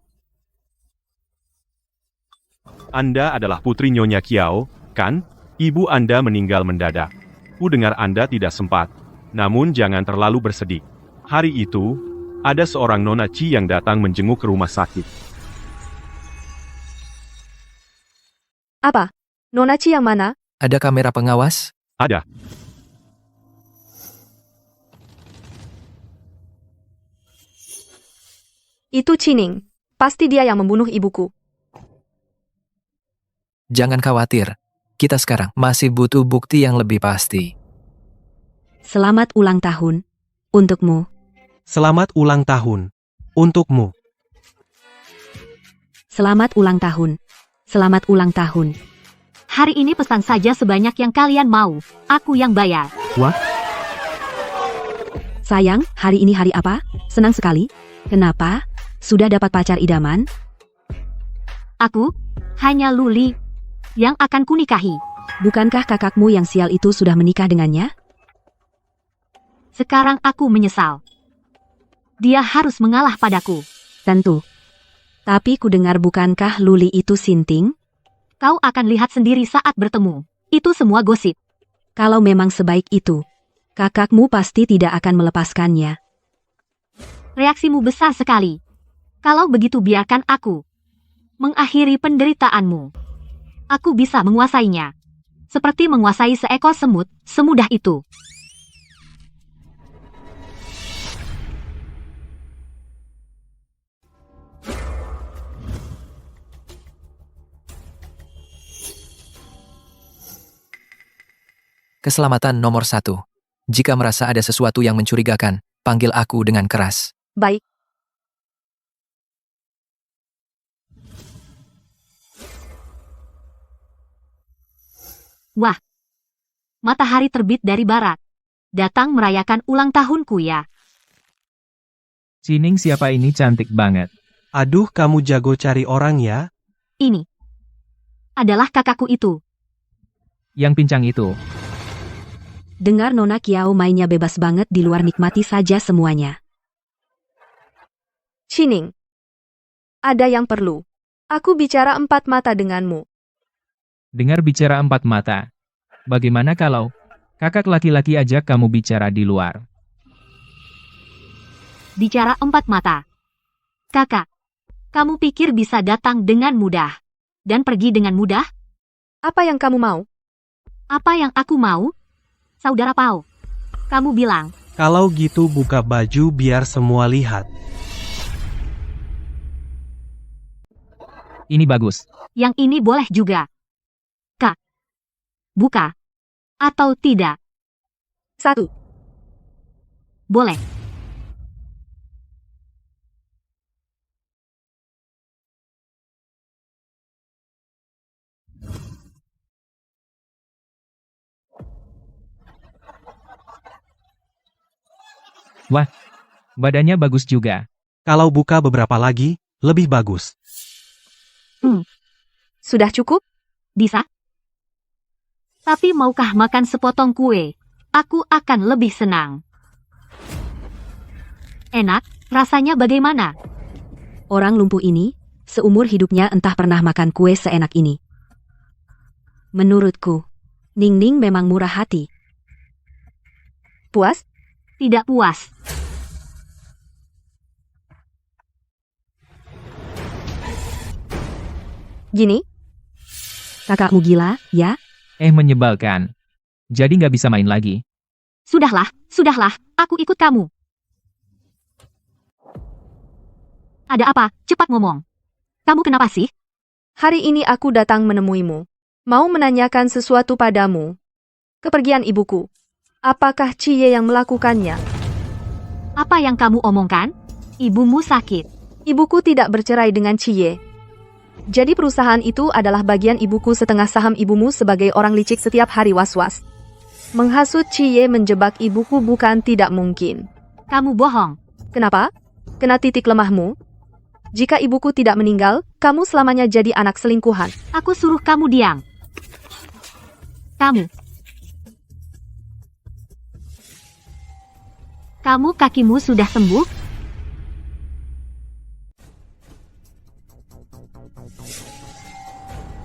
Anda adalah putri Nyonya Kiao, kan? Ibu Anda meninggal mendadak. Ku dengar Anda tidak sempat. Namun jangan terlalu bersedih. Hari itu, ada seorang Nona Chi yang datang menjenguk ke rumah sakit. Apa? Nona Chi yang mana? Ada kamera pengawas? Ada. Itu Chining. Pasti dia yang membunuh ibuku. Jangan khawatir. Kita sekarang masih butuh bukti yang lebih pasti. Selamat ulang tahun. Untukmu. Selamat ulang tahun. Untukmu. Selamat ulang tahun. Selamat ulang tahun. Hari ini pesan saja sebanyak yang kalian mau. Aku yang bayar. Wah? Sayang, hari ini hari apa? Senang sekali. Kenapa? Sudah dapat pacar idaman? Aku? Hanya Luli. Yang akan kunikahi. Bukankah kakakmu yang sial itu sudah menikah dengannya? Sekarang aku menyesal. Dia harus mengalah padaku. Tentu. Tapi ku dengar bukankah Luli itu sinting? Kau akan lihat sendiri saat bertemu. Itu semua gosip. Kalau memang sebaik itu, kakakmu pasti tidak akan melepaskannya. Reaksimu besar sekali. Kalau begitu biarkan aku mengakhiri penderitaanmu. Aku bisa menguasainya. Seperti menguasai seekor semut, semudah itu. Keselamatan nomor 1. Jika merasa ada sesuatu yang mencurigakan, panggil aku dengan keras. Baik. Wah. Matahari terbit dari barat. Datang merayakan ulang tahunku ya. Chining siapa ini cantik banget. Aduh, kamu jago cari orang ya. Ini adalah kakakku itu. Yang pincang itu. Dengar Nona Kiao mainnya bebas banget di luar, nikmati saja semuanya. Chining. Ada yang perlu. Aku bicara 4 mata denganmu. Dengar bicara 4 mata. Bagaimana kalau kakak laki-laki ajak kamu bicara di luar? Bicara 4 mata. Kakak, kamu pikir bisa datang dengan mudah? dan pergi dengan mudah? Apa yang kamu mau? Apa yang aku mau? Saudara Pao, kamu bilang, Kalau gitu buka baju biar semua lihat. Ini bagus. yang ini boleh juga. Kak, buka. Atau tidak? 1. Boleh. Wah, badannya bagus juga. Kalau buka beberapa lagi, lebih bagus. Sudah cukup? Bisa? Tapi maukah makan sepotong kue? Aku akan lebih senang. Enak, rasanya bagaimana? Orang lumpuh ini, seumur hidupnya entah pernah makan kue seenak ini. Menurutku, Ning Ning memang murah hati. Puas? Tidak puas. Gini? Kakakmu gila, ya? Menyebalkan. Jadi nggak bisa main lagi. Sudahlah, aku ikut kamu. Ada apa? Cepat ngomong. Kamu kenapa sih? Hari ini aku datang menemuimu. Mau menanyakan sesuatu padamu. Kepergian ibuku. Apakah Ciye yang melakukannya? Apa yang kamu omongkan? Ibumu sakit. Ibuku tidak bercerai dengan Ciye. Jadi perusahaan itu adalah bagian ibuku, setengah saham ibumu sebagai orang licik setiap hari was-was. Menghasut Ciye menjebak ibuku bukan tidak mungkin. Kamu bohong. Kenapa? Kena titik lemahmu? Jika ibuku tidak meninggal, kamu selamanya jadi anak selingkuhan. Aku suruh kamu diam. Kamu kakimu sudah sembuh?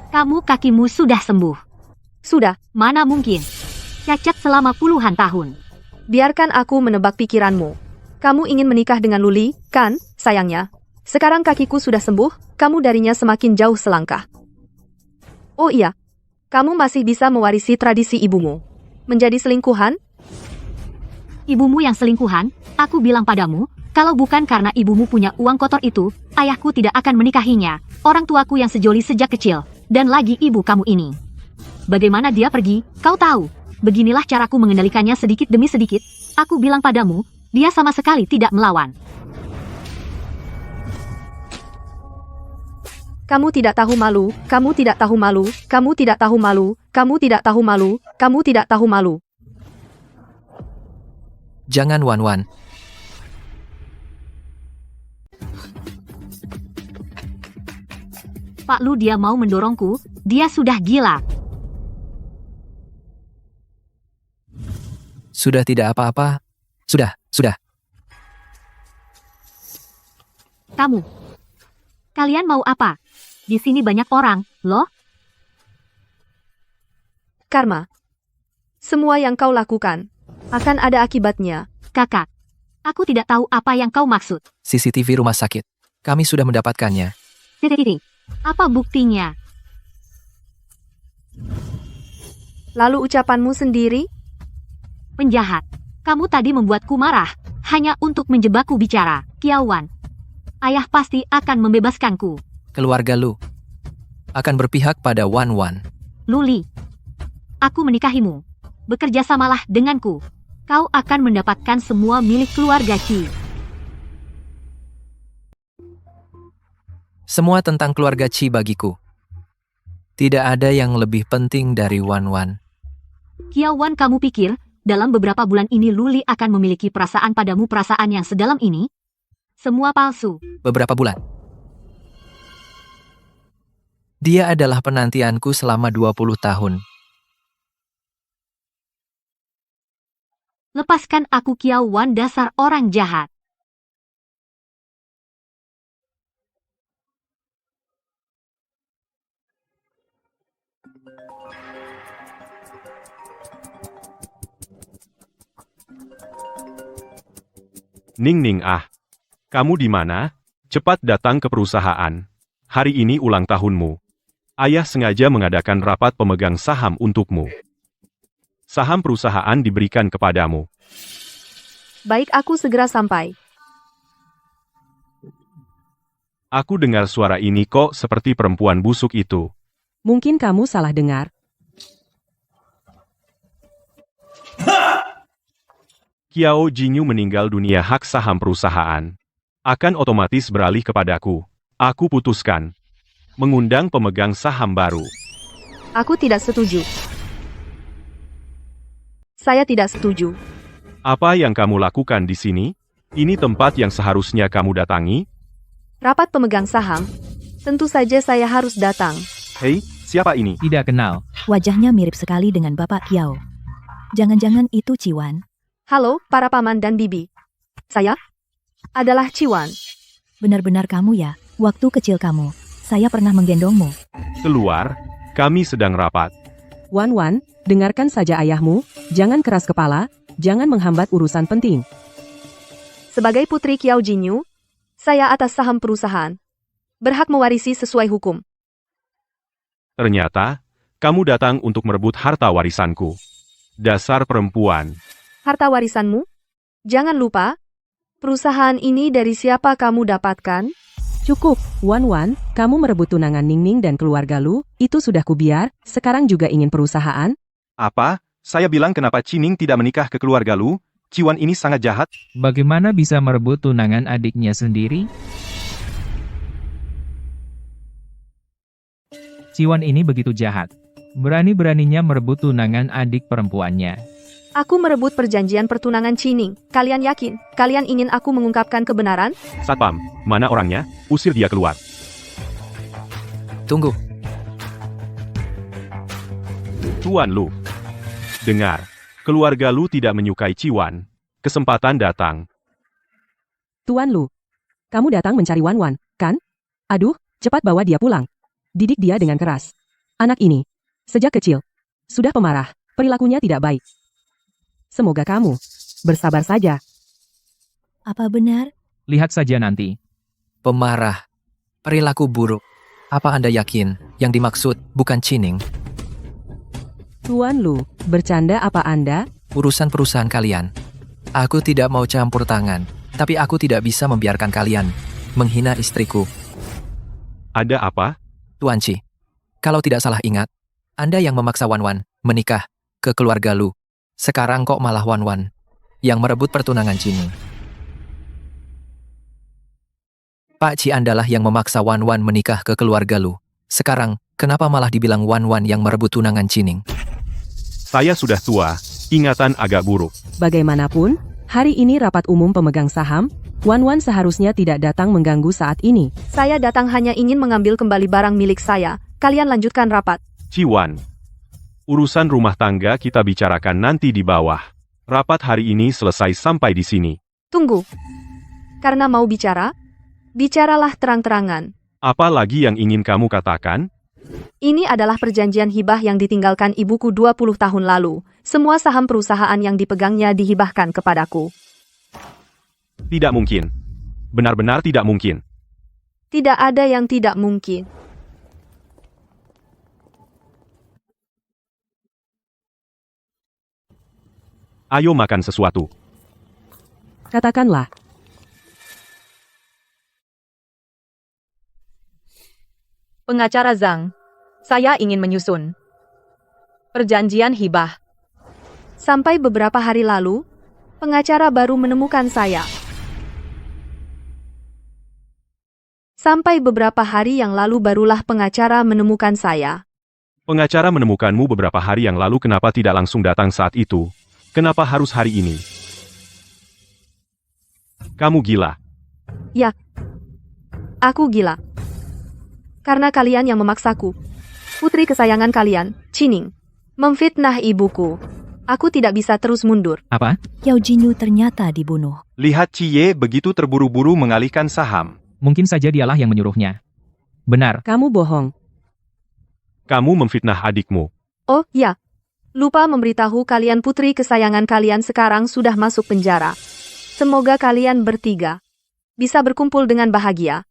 Kamu kakimu sudah sembuh. Sudah. Mana mungkin? Cacat selama puluhan tahun. Biarkan aku menebak pikiranmu. Kamu ingin menikah dengan Luli, kan, sayangnya? Sekarang kakiku sudah sembuh, kamu darinya semakin jauh selangkah. Oh iya, kamu masih bisa mewarisi tradisi ibumu. Menjadi selingkuhan? Ibumu yang selingkuhan? Aku bilang padamu, kalau bukan karena ibumu punya uang kotor itu, ayahku tidak akan menikahinya. Orang tuaku yang sejoli sejak kecil. Dan lagi ibu kamu ini. Bagaimana dia pergi, kau tahu. Beginilah caraku mengendalikannya sedikit demi sedikit. Aku bilang padamu, dia sama sekali tidak melawan. Kamu tidak tahu malu, kamu tidak tahu malu, kamu tidak tahu malu, kamu tidak tahu malu, kamu tidak tahu malu. Jangan Wan-Wan. Pak Lu, dia mau mendorongku, dia sudah gila. Sudah tidak apa-apa. Sudah. Kalian mau apa? Di sini banyak orang, loh. Karma. Semua yang kau lakukan akan ada akibatnya. Kakak, aku tidak tahu apa yang kau maksud. CCTV rumah sakit. Kami sudah mendapatkannya. Titik. Apa buktinya? Lalu ucapanmu sendiri? Penjahat. Kamu tadi membuatku marah, hanya untuk menjebakku bicara. Kiao Wan. Ayah pasti akan membebaskanku. Keluarga Lu akan berpihak pada Wan-Wan. Luli. Aku menikahimu. Bekerja samalah denganku. Kau akan mendapatkan semua milik keluarga Qi. Semua tentang keluarga Qi bagiku. Tidak ada yang lebih penting dari Wan-Wan. Kiao Wan, kamu pikir, dalam beberapa bulan ini Luli akan memiliki perasaan padamu, perasaan yang sedalam ini? Semua palsu. Beberapa bulan. Dia adalah penantianku selama 20 tahun. Lepaskan aku, Kiao Wan, dasar orang jahat. Ning Ning, kamu di mana? Cepat datang ke perusahaan. Hari ini ulang tahunmu. Ayah sengaja mengadakan rapat pemegang saham untukmu. Saham perusahaan diberikan kepadamu. Baik, aku segera sampai. Aku dengar suara ini kok seperti perempuan busuk itu. Mungkin kamu salah dengar. Qiao Jinyu meninggal dunia, hak saham perusahaan akan otomatis beralih kepadaku. Aku putuskan mengundang pemegang saham baru. Aku tidak setuju. Saya tidak setuju. Apa yang kamu lakukan di sini? Ini tempat yang seharusnya kamu datangi. Rapat pemegang saham. Tentu saja saya harus datang. Hei, siapa ini? Tidak kenal. Wajahnya mirip sekali dengan Bapak Qiao. Jangan-jangan itu Ciwan. Halo, para paman dan bibi. Saya adalah Ciwan. Benar-benar kamu ya, waktu kecil kamu. Saya pernah menggendongmu. Keluar, kami sedang rapat. Wan, dengarkan saja ayahmu, jangan keras kepala, jangan menghambat urusan penting. Sebagai putri Qiao Jinyu, saya atas saham perusahaan. Berhak mewarisi sesuai hukum. Ternyata, kamu datang untuk merebut harta warisanku. Dasar perempuan. Harta warisanmu? Jangan lupa, perusahaan ini dari siapa kamu dapatkan? Cukup, Wan, kamu merebut tunangan Ningning dan keluarga Lu, itu sudah kubiar, sekarang juga ingin perusahaan? Apa? Saya bilang kenapa Cining tidak menikah ke keluarga Lu? Ciwan ini sangat jahat. Bagaimana bisa merebut tunangan adiknya sendiri? Ciwan ini begitu jahat. Berani-beraninya merebut tunangan adik perempuannya. Aku merebut perjanjian pertunangan Cining. Kalian yakin? Kalian ingin aku mengungkapkan kebenaran? Satpam, mana orangnya? Usir dia keluar. Tunggu. Tuan Lu. Dengar, keluarga Lu tidak menyukai Ciwan. Kesempatan datang. Tuan Lu, kamu datang mencari Wan, kan? Aduh, cepat bawa dia pulang. Didik dia dengan keras. Anak ini, sejak kecil, sudah pemarah, perilakunya tidak baik. Semoga kamu bersabar saja. Apa benar? Lihat saja nanti. Pemarah. Perilaku buruk. Apa Anda yakin yang dimaksud bukan Cining? Tuan Lu, bercanda apa Anda? Urusan perusahaan kalian. Aku tidak mau campur tangan, tapi aku tidak bisa membiarkan kalian menghina istriku. Ada apa? Tuan Ci, kalau tidak salah ingat, Anda yang memaksa Wan menikah ke keluarga Lu. Sekarang kok malah Wan yang merebut pertunangan Cining. Pak Ci Andalah yang memaksa Wan menikah ke keluarga Lu. Sekarang, kenapa malah dibilang Wan yang merebut tunangan Cining? Saya sudah tua, ingatan agak buruk. Bagaimanapun, hari ini rapat umum pemegang saham, Wan seharusnya tidak datang mengganggu saat ini. Saya datang hanya ingin mengambil kembali barang milik saya. Kalian lanjutkan rapat. Ciwan. Urusan rumah tangga kita bicarakan nanti di bawah. Rapat hari ini selesai sampai di sini. Tunggu. Karena mau bicara, bicaralah terang-terangan. Apa lagi yang ingin kamu katakan? Ini adalah perjanjian hibah yang ditinggalkan ibuku 20 tahun lalu. Semua saham perusahaan yang dipegangnya dihibahkan kepadaku. Tidak mungkin. Benar-benar tidak mungkin. Tidak ada yang tidak mungkin. Ayo makan sesuatu. Katakanlah. Pengacara Zhang, saya ingin menyusun perjanjian hibah. Sampai beberapa hari lalu, pengacara baru menemukan saya. Sampai beberapa hari yang lalu barulah pengacara menemukan saya. Pengacara menemukanmu beberapa hari yang lalu, kenapa tidak langsung datang saat itu? Kenapa harus hari ini? Kamu gila. Ya, aku gila. Karena kalian yang memaksaku. Putri kesayangan kalian, Cining, memfitnah ibuku. Aku tidak bisa terus mundur. Apa? Qiao Jinyu ternyata dibunuh. Lihat Ciye begitu terburu-buru mengalihkan saham. Mungkin saja dialah yang menyuruhnya. Benar. Kamu bohong. Kamu memfitnah adikmu. Oh, ya. Lupa memberitahu kalian putri kesayangan kalian sekarang sudah masuk penjara. Semoga kalian bertiga bisa berkumpul dengan bahagia.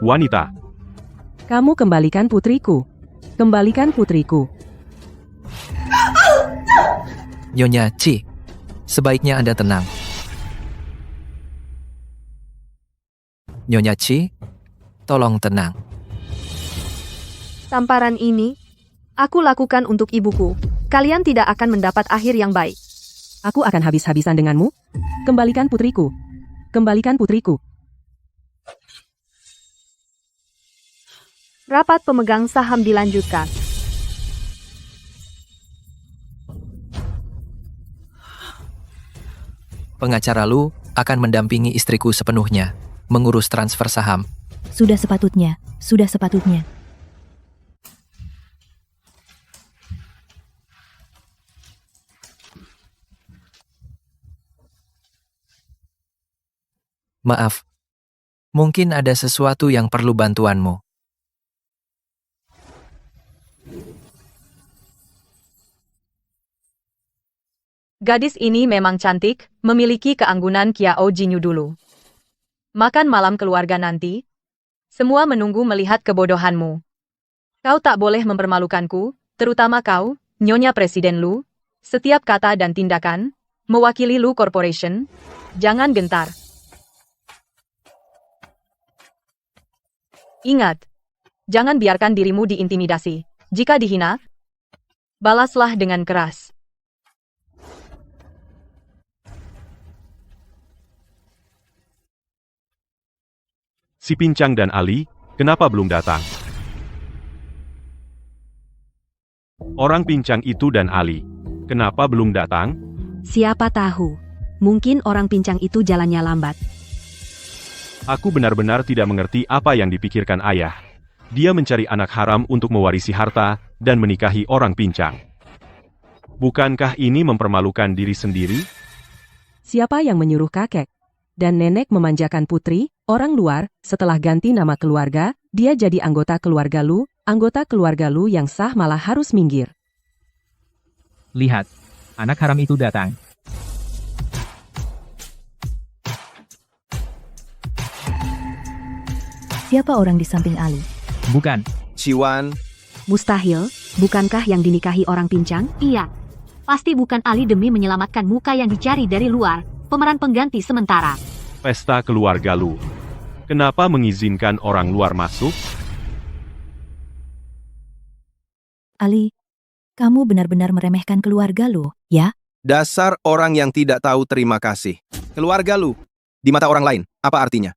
wanita. Kamu kembalikan putriku. Kembalikan putriku. Nyonya Chi, sebaiknya Anda tenang. Nyonya Chi, tolong tenang. Tamparan ini, aku lakukan untuk ibuku. Kalian tidak akan mendapat akhir yang baik. Aku akan habis-habisan denganmu. Kembalikan putriku. Kembalikan putriku. Rapat pemegang saham dilanjutkan. Pengacara Lu akan mendampingi istriku sepenuhnya, mengurus transfer saham. Sudah sepatutnya, sudah sepatutnya. Maaf, mungkin ada sesuatu yang perlu bantuanmu. Gadis ini memang cantik, memiliki keanggunan Kiao Jinyu dulu. Makan malam keluarga nanti. Semua menunggu melihat kebodohanmu. Kau tak boleh mempermalukanku, terutama kau, Nyonya Presiden Lu. Setiap kata dan tindakan, mewakili Lu Corporation. Jangan gentar. Ingat, jangan biarkan dirimu diintimidasi. Jika dihina, balaslah dengan keras. Si Pincang dan Ali, kenapa belum datang? Orang Pincang itu dan Ali, kenapa belum datang? Siapa tahu, mungkin orang pincang itu jalannya lambat. Aku benar-benar tidak mengerti apa yang dipikirkan ayah. Dia mencari anak haram untuk mewarisi harta dan menikahi orang Pincang. Bukankah ini mempermalukan diri sendiri? Siapa yang menyuruh kakek dan nenek memanjakan putri, orang luar, setelah ganti nama keluarga, dia jadi anggota keluarga Lu, anggota keluarga Lu yang sah malah harus minggir. Lihat, anak haram itu datang. Siapa orang di samping Ali? Bukan. Ciwan, Mustahil, bukankah yang dinikahi orang pincang? Iya. Pasti bukan Ali demi menyelamatkan muka yang dicari dari luar, pemeran pengganti sementara. Pesta keluarga Lu. Kenapa mengizinkan orang luar masuk? Ali, kamu benar-benar meremehkan keluarga Lu, ya? dasar orang yang tidak tahu terima kasih. Keluarga Lu, di mata orang lain, apa artinya?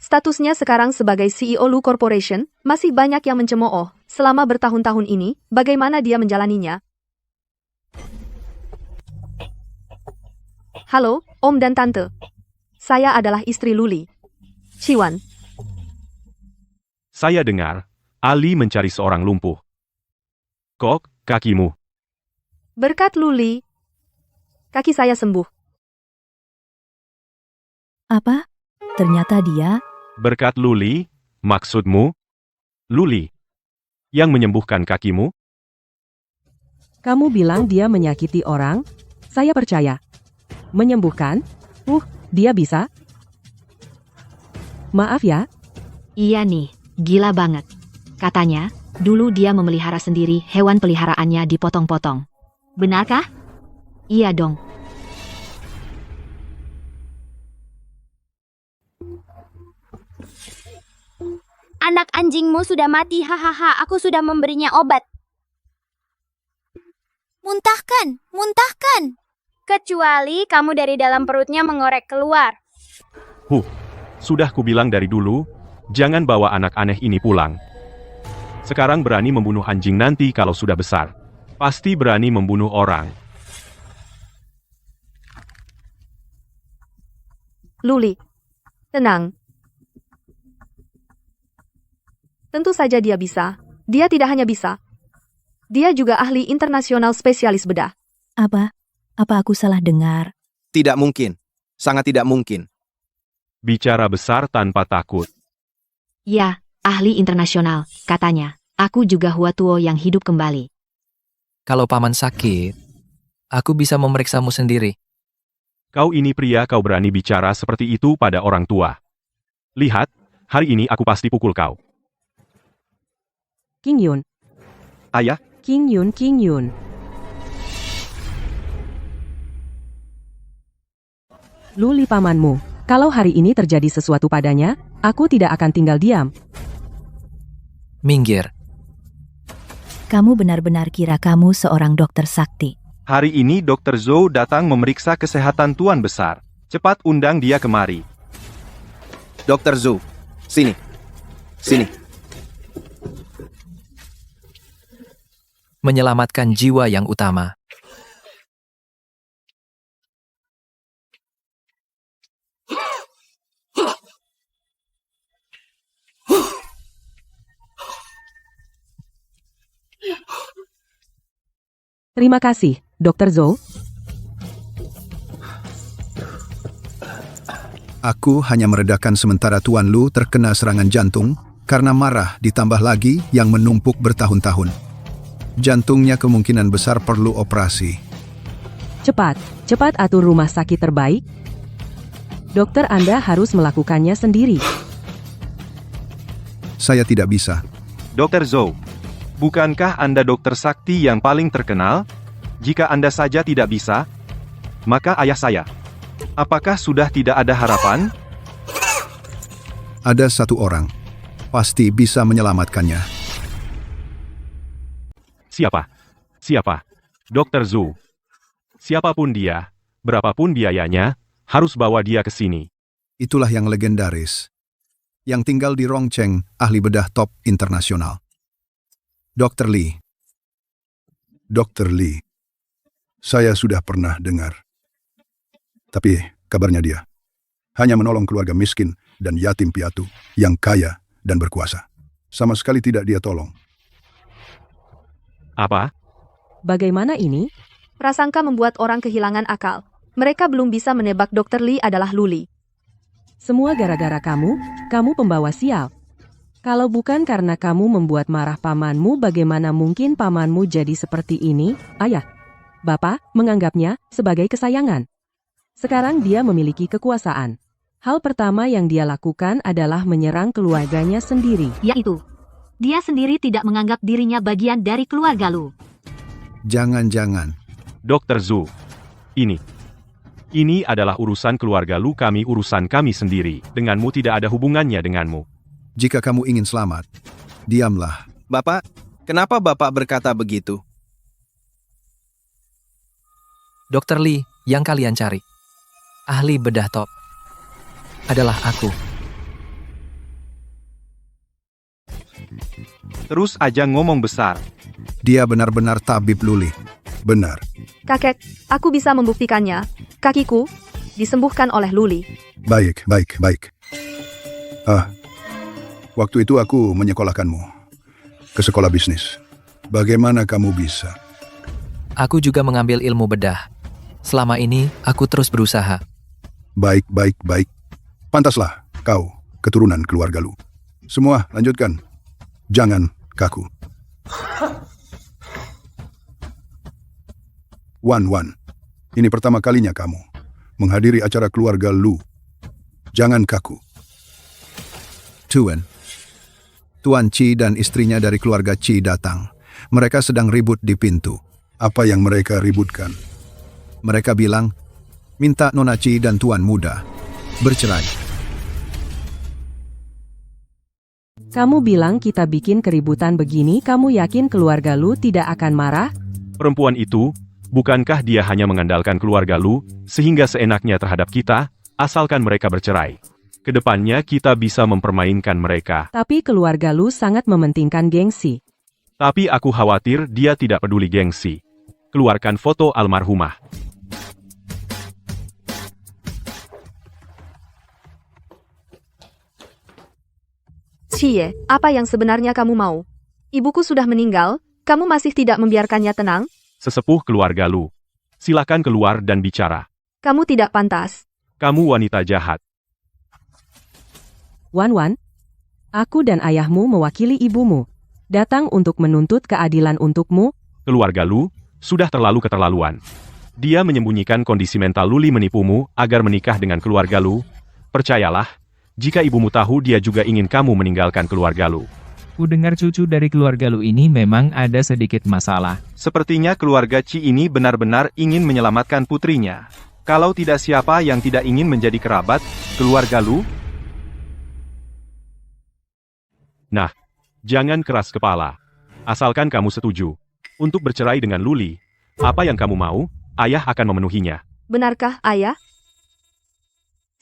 Statusnya sekarang sebagai CEO Lu Corporation, masih banyak yang mencemooh. Selama bertahun-tahun ini, bagaimana dia menjalaninya? Halo, Om dan Tante. Saya adalah istri Luli. Ciwan. Saya dengar, Ali mencari seorang lumpuh. Kok, kakimu? Berkat Luli, kaki saya sembuh. Apa? Ternyata dia... Berkat Luli, maksudmu? Luli, yang menyembuhkan kakimu? Kamu bilang dia menyakiti orang? Saya percaya. Menyembuhkan? Dia bisa? Maaf ya. Iya nih, gila banget. Katanya, dulu dia memelihara sendiri hewan peliharaannya dipotong-potong. Benarkah? Iya dong. Anak anjingmu sudah mati, hahaha, aku sudah memberinya obat. Muntahkan, muntahkan. Kecuali kamu dari dalam perutnya mengorek keluar. Sudah kubilang dari dulu, jangan bawa anak aneh ini pulang. Sekarang berani membunuh anjing nanti kalau sudah besar. Pasti berani membunuh orang. Luli, tenang. Tentu saja dia bisa. Dia tidak hanya bisa. Dia juga ahli internasional spesialis bedah. Apa? Apa aku salah dengar? Tidak mungkin. Sangat tidak mungkin. Bicara besar tanpa takut. Ya, ahli internasional, katanya. Aku juga Huatuo yang hidup kembali. Kalau paman sakit, aku bisa memeriksamu sendiri. Kau ini pria, kau berani bicara seperti itu pada orang tua. Lihat, Hari ini aku pasti pukul kau. King Yun. Ayah, King Yun, King Yun. Luli pamanmu. Kalau hari ini terjadi sesuatu padanya, aku tidak akan tinggal diam. Minggir. Kamu benar-benar kira kamu seorang dokter sakti. hari ini Dr. Zhou datang memeriksa kesehatan Tuan Besar. Cepat undang dia kemari. Dr. Zhou, sini. Sini. Menyelamatkan jiwa yang utama. Terima kasih, Dr. Zhou. Aku hanya meredakan sementara Tuan Lu terkena serangan jantung karena marah ditambah lagi yang menumpuk bertahun-tahun. Jantungnya kemungkinan besar perlu operasi. Cepat atur rumah sakit terbaik. Dokter Anda harus melakukannya sendiri. Saya tidak bisa. Dr. Zhou, bukankah Anda dokter sakti yang paling terkenal? Jika Anda saja tidak bisa, maka ayah saya. Apakah sudah tidak ada harapan? Ada satu orang. Pasti bisa menyelamatkannya. Siapa? Dr. Zhou. Siapapun dia, berapapun biayanya, harus bawa dia ke sini. Itulah yang legendaris. Yang tinggal di Rongcheng, ahli bedah top internasional. Dr. Lee. Dr. Lee. Saya sudah pernah dengar. Tapi kabarnya dia hanya menolong keluarga miskin dan yatim piatu yang kaya dan berkuasa. Sama sekali tidak dia tolong. Apa? Bagaimana ini? Prasangka membuat orang kehilangan akal. Mereka belum bisa menebak Dr. Lee adalah Luli. Semua gara-gara kamu pembawa sial. Kalau bukan karena kamu membuat marah pamanmu, bagaimana mungkin pamanmu jadi seperti ini? Ayah, Bapak menganggapnya sebagai kesayangan. Sekarang dia memiliki kekuasaan. Hal pertama yang dia lakukan adalah menyerang keluarganya sendiri. Yaitu, dia sendiri tidak menganggap dirinya bagian dari keluarga Lu. Jangan-jangan. Dr. Zhou. Ini adalah urusan keluarga Lu, kami urusan kami sendiri. Denganmu tidak ada hubungannya denganmu. Jika kamu ingin selamat, diamlah. Bapak, kenapa Bapak berkata begitu? Dr. Lee yang kalian cari, ahli bedah top, adalah aku. Terus aja ngomong besar. Dia benar-benar tabib Luli. Benar. Kakek, aku bisa membuktikannya. Kakiku disembuhkan oleh Luli. Baik. Waktu itu aku menyekolahkanmu ke sekolah bisnis. Bagaimana kamu bisa? Aku juga mengambil ilmu bedah. Selama ini, aku terus berusaha. Baik. Pantaslah kau keturunan keluarga Lu. Semua lanjutkan. Jangan kaku. Wan, ini pertama kalinya kamu menghadiri acara keluarga Lu. Jangan kaku. Tuan Chi dan istrinya dari keluarga Chi datang. Mereka sedang ribut di pintu. Apa yang mereka ributkan? Mereka bilang, minta Nona Chi dan Tuan Muda bercerai. Kamu bilang kita bikin keributan begini, kamu yakin keluarga Lu tidak akan marah? Perempuan itu, bukankah dia hanya mengandalkan keluarga Lu, sehingga seenaknya terhadap kita, asalkan mereka bercerai. Kedepannya kita bisa mempermainkan mereka. Tapi keluarga Lu sangat mementingkan gengsi. Tapi aku khawatir dia tidak peduli gengsi. Keluarkan foto almarhumah. Cie, apa yang sebenarnya kamu mau? Ibuku sudah meninggal, kamu masih tidak membiarkannya tenang? Sesepuh keluarga Lu. Silakan keluar dan bicara. Kamu tidak pantas. Kamu wanita jahat. Wan, aku dan ayahmu mewakili ibumu. Datang untuk menuntut keadilan untukmu. Keluarga Lu sudah terlalu keterlaluan. Dia menyembunyikan kondisi mental Luli menipumu agar menikah dengan keluarga Lu. Percayalah, Jika ibumu tahu dia juga ingin kamu meninggalkan keluarga Lu. Ku dengar cucu dari keluarga Lu ini memang ada sedikit masalah. Sepertinya keluarga Chi ini benar-benar ingin menyelamatkan putrinya. Kalau tidak, siapa yang tidak ingin menjadi kerabat keluarga Lu? Nah, jangan keras kepala. Asalkan kamu setuju untuk bercerai dengan Luli, apa yang kamu mau, ayah akan memenuhinya. Benarkah, ayah?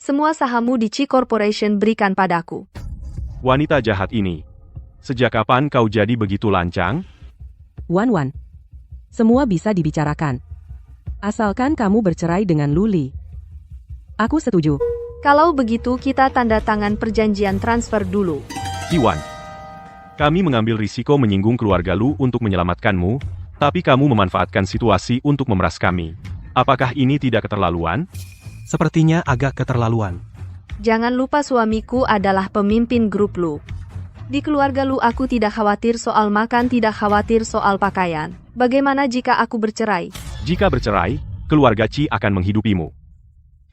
Semua sahammu di Chi Corporation berikan padaku. Wanita jahat ini. Sejak kapan kau jadi begitu lancang? Wan, semua bisa dibicarakan. Asalkan kamu bercerai dengan Luli. Aku setuju. Kalau begitu kita tanda tangan perjanjian transfer dulu. Iwan, kami mengambil risiko menyinggung keluarga Lu untuk menyelamatkanmu, tapi kamu memanfaatkan situasi untuk memeras kami. Apakah ini tidak keterlaluan? Sepertinya agak keterlaluan. Jangan lupa suamiku adalah pemimpin grup Lu. Di keluarga Lu aku tidak khawatir soal makan, tidak khawatir soal pakaian. Bagaimana jika aku bercerai? Jika bercerai, keluarga Chi akan menghidupimu.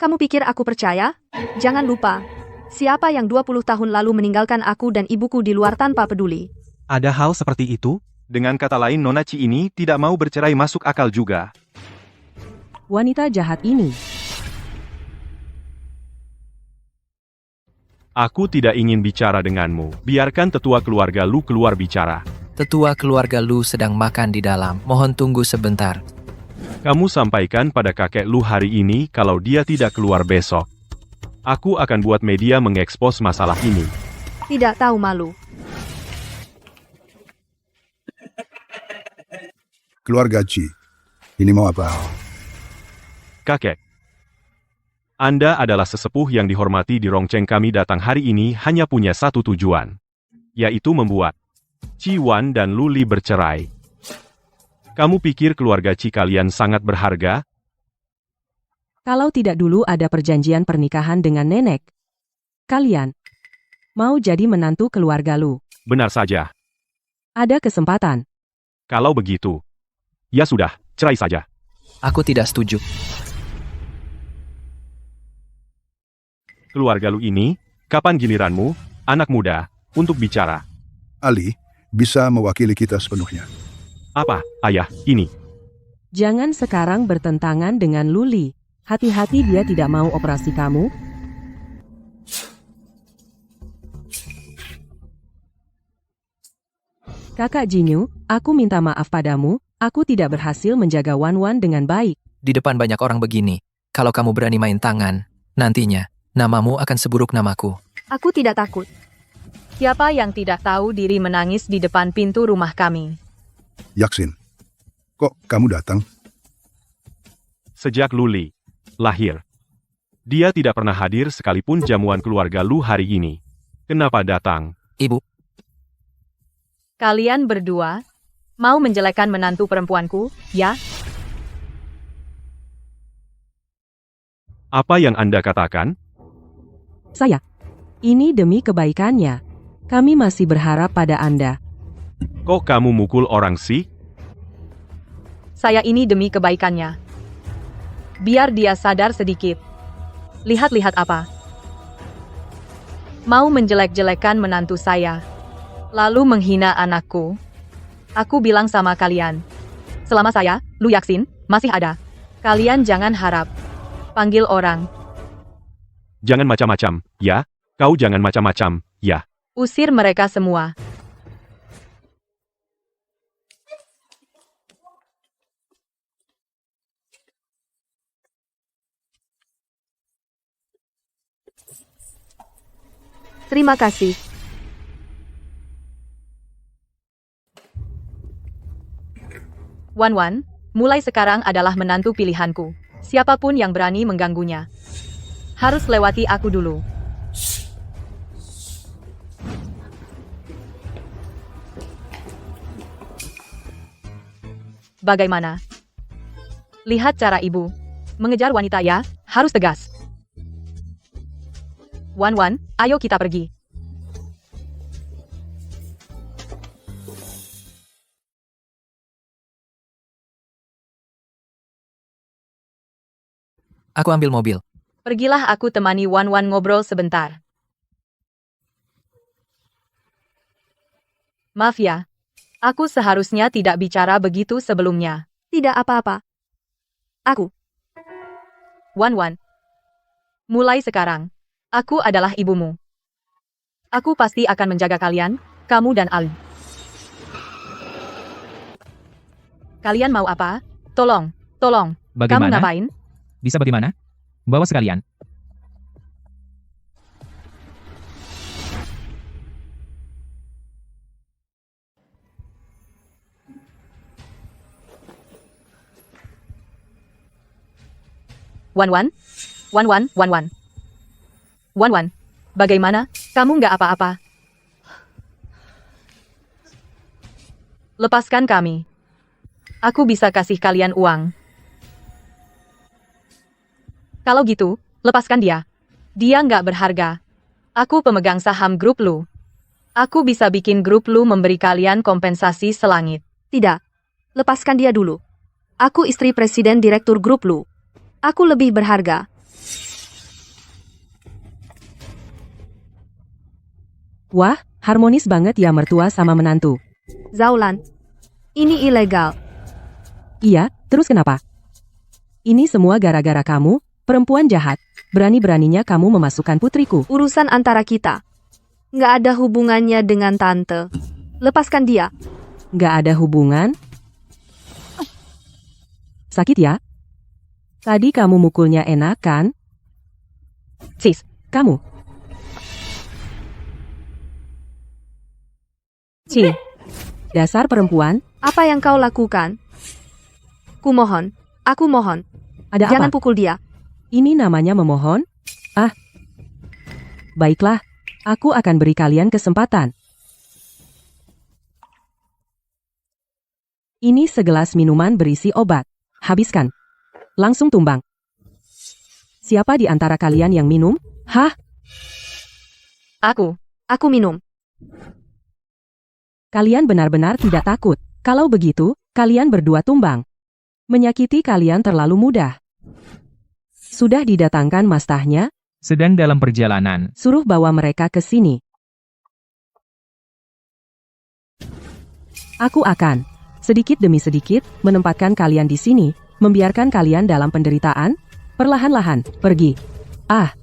Kamu pikir aku percaya? Jangan lupa, siapa yang 20 tahun lalu meninggalkan aku dan ibuku di luar tanpa peduli? Ada hal seperti itu? Dengan kata lain, Nona Chi ini tidak mau bercerai masuk akal juga. Wanita jahat ini. Aku tidak ingin bicara denganmu. Biarkan tetua keluarga Lu keluar bicara. Tetua keluarga Lu sedang makan di dalam. Mohon tunggu sebentar. Kamu sampaikan pada kakek Lu hari ini kalau dia tidak keluar besok. Aku akan buat media mengekspos masalah ini. Tidak tahu malu. Keluarga Chi, ini mau apa? Kakek, Anda adalah sesepuh yang dihormati di Rongcheng. Kami datang hari ini hanya punya satu tujuan, yaitu membuat Chi Wan dan Luli bercerai. Kamu pikir keluarga Chi kalian sangat berharga? Kalau tidak dulu ada perjanjian pernikahan dengan nenek, kalian mau jadi menantu keluarga Lu. Benar saja. Ada kesempatan. Kalau begitu, ya sudah, cerai saja. Aku tidak setuju. Keluarga Lu ini, kapan giliranmu, anak muda, untuk bicara? Ali bisa mewakili kita sepenuhnya. Apa, ayah, ini? Jangan sekarang bertentangan dengan Luli. Hati-hati dia tidak mau operasi kamu. Kakak Jinyu, aku minta maaf padamu, aku tidak berhasil menjaga Wan dengan baik. Di depan banyak orang begini, kalau kamu berani main tangan, nantinya, namamu akan seburuk namaku. Aku tidak takut. Siapa yang tidak tahu diri menangis di depan pintu rumah kami? Yaksin, kok kamu datang? Sejak Luli lahir, dia tidak pernah hadir sekalipun jamuan keluarga Lu hari ini. Kenapa datang? Ibu. Kalian berdua mau menjelekkan menantu perempuanku, ya? Apa yang Anda katakan? Saya. Ini demi kebaikannya. Kami masih berharap pada Anda. Kok kamu mukul orang sih? Saya ini demi kebaikannya. Biar dia sadar sedikit. Lihat-lihat apa? Mau menjelek-jelekan menantu saya. Lalu menghina anakku. Aku bilang sama kalian. Selama saya, Lu Yaksin, masih ada. Kalian jangan harap. Panggil orang. Jangan macam-macam, ya? Kau jangan macam-macam, ya? Usir mereka semua. Terima kasih. Wan, mulai sekarang adalah menantu pilihanku. Siapapun yang berani mengganggunya, harus lewati aku dulu. Bagaimana? Lihat cara ibu mengejar wanita ya, harus tegas. Wan, ayo kita pergi. Aku ambil mobil. Pergilah, aku temani Wan ngobrol sebentar. Maaf ya. Aku seharusnya tidak bicara begitu sebelumnya. Tidak apa-apa. Aku. Wan. Mulai sekarang, aku adalah ibumu. Aku pasti akan menjaga kalian, kamu dan Ali. Kalian mau apa? Tolong. Kamu Bagaimana? ngapain? Bisa bagaimana? Bawa sekalian. Wan. Bagaimana? Kamu nggak apa-apa? Lepaskan kami. Aku bisa kasih kalian uang. Kalau gitu, lepaskan dia. Dia nggak berharga. Aku pemegang saham grup Lu. Aku bisa bikin grup Lu memberi kalian kompensasi selangit. Tidak. Lepaskan dia dulu. Aku istri presiden direktur grup Lu. Aku lebih berharga. Wah, harmonis banget ya mertua sama menantu. Zaulan. Ini ilegal. Iya, terus kenapa? Ini semua gara-gara kamu, perempuan jahat. Berani-beraninya kamu memasukkan putriku. Urusan antara kita. Nggak ada hubungannya dengan tante. Lepaskan dia. Nggak ada hubungan? Sakit ya? Tadi kamu mukulnya enak kan? Sis, kamu. Dasar perempuan. Apa yang kau lakukan? Aku mohon. Ada Jangan apa? pukul dia. Ini namanya memohon? Ah. Baiklah, aku akan beri kalian kesempatan. Ini segelas minuman berisi obat. Habiskan. Langsung tumbang. Siapa di antara kalian yang minum? Hah? Aku minum. Kalian benar-benar tidak takut. Kalau begitu, kalian berdua tumbang. Menyakiti kalian terlalu mudah. Sudah didatangkan mastahnya? Sedang dalam perjalanan. Suruh bawa mereka ke sini. Aku akan, sedikit demi sedikit, menempatkan kalian di sini, membiarkan kalian dalam penderitaan, perlahan-lahan, pergi. Ah.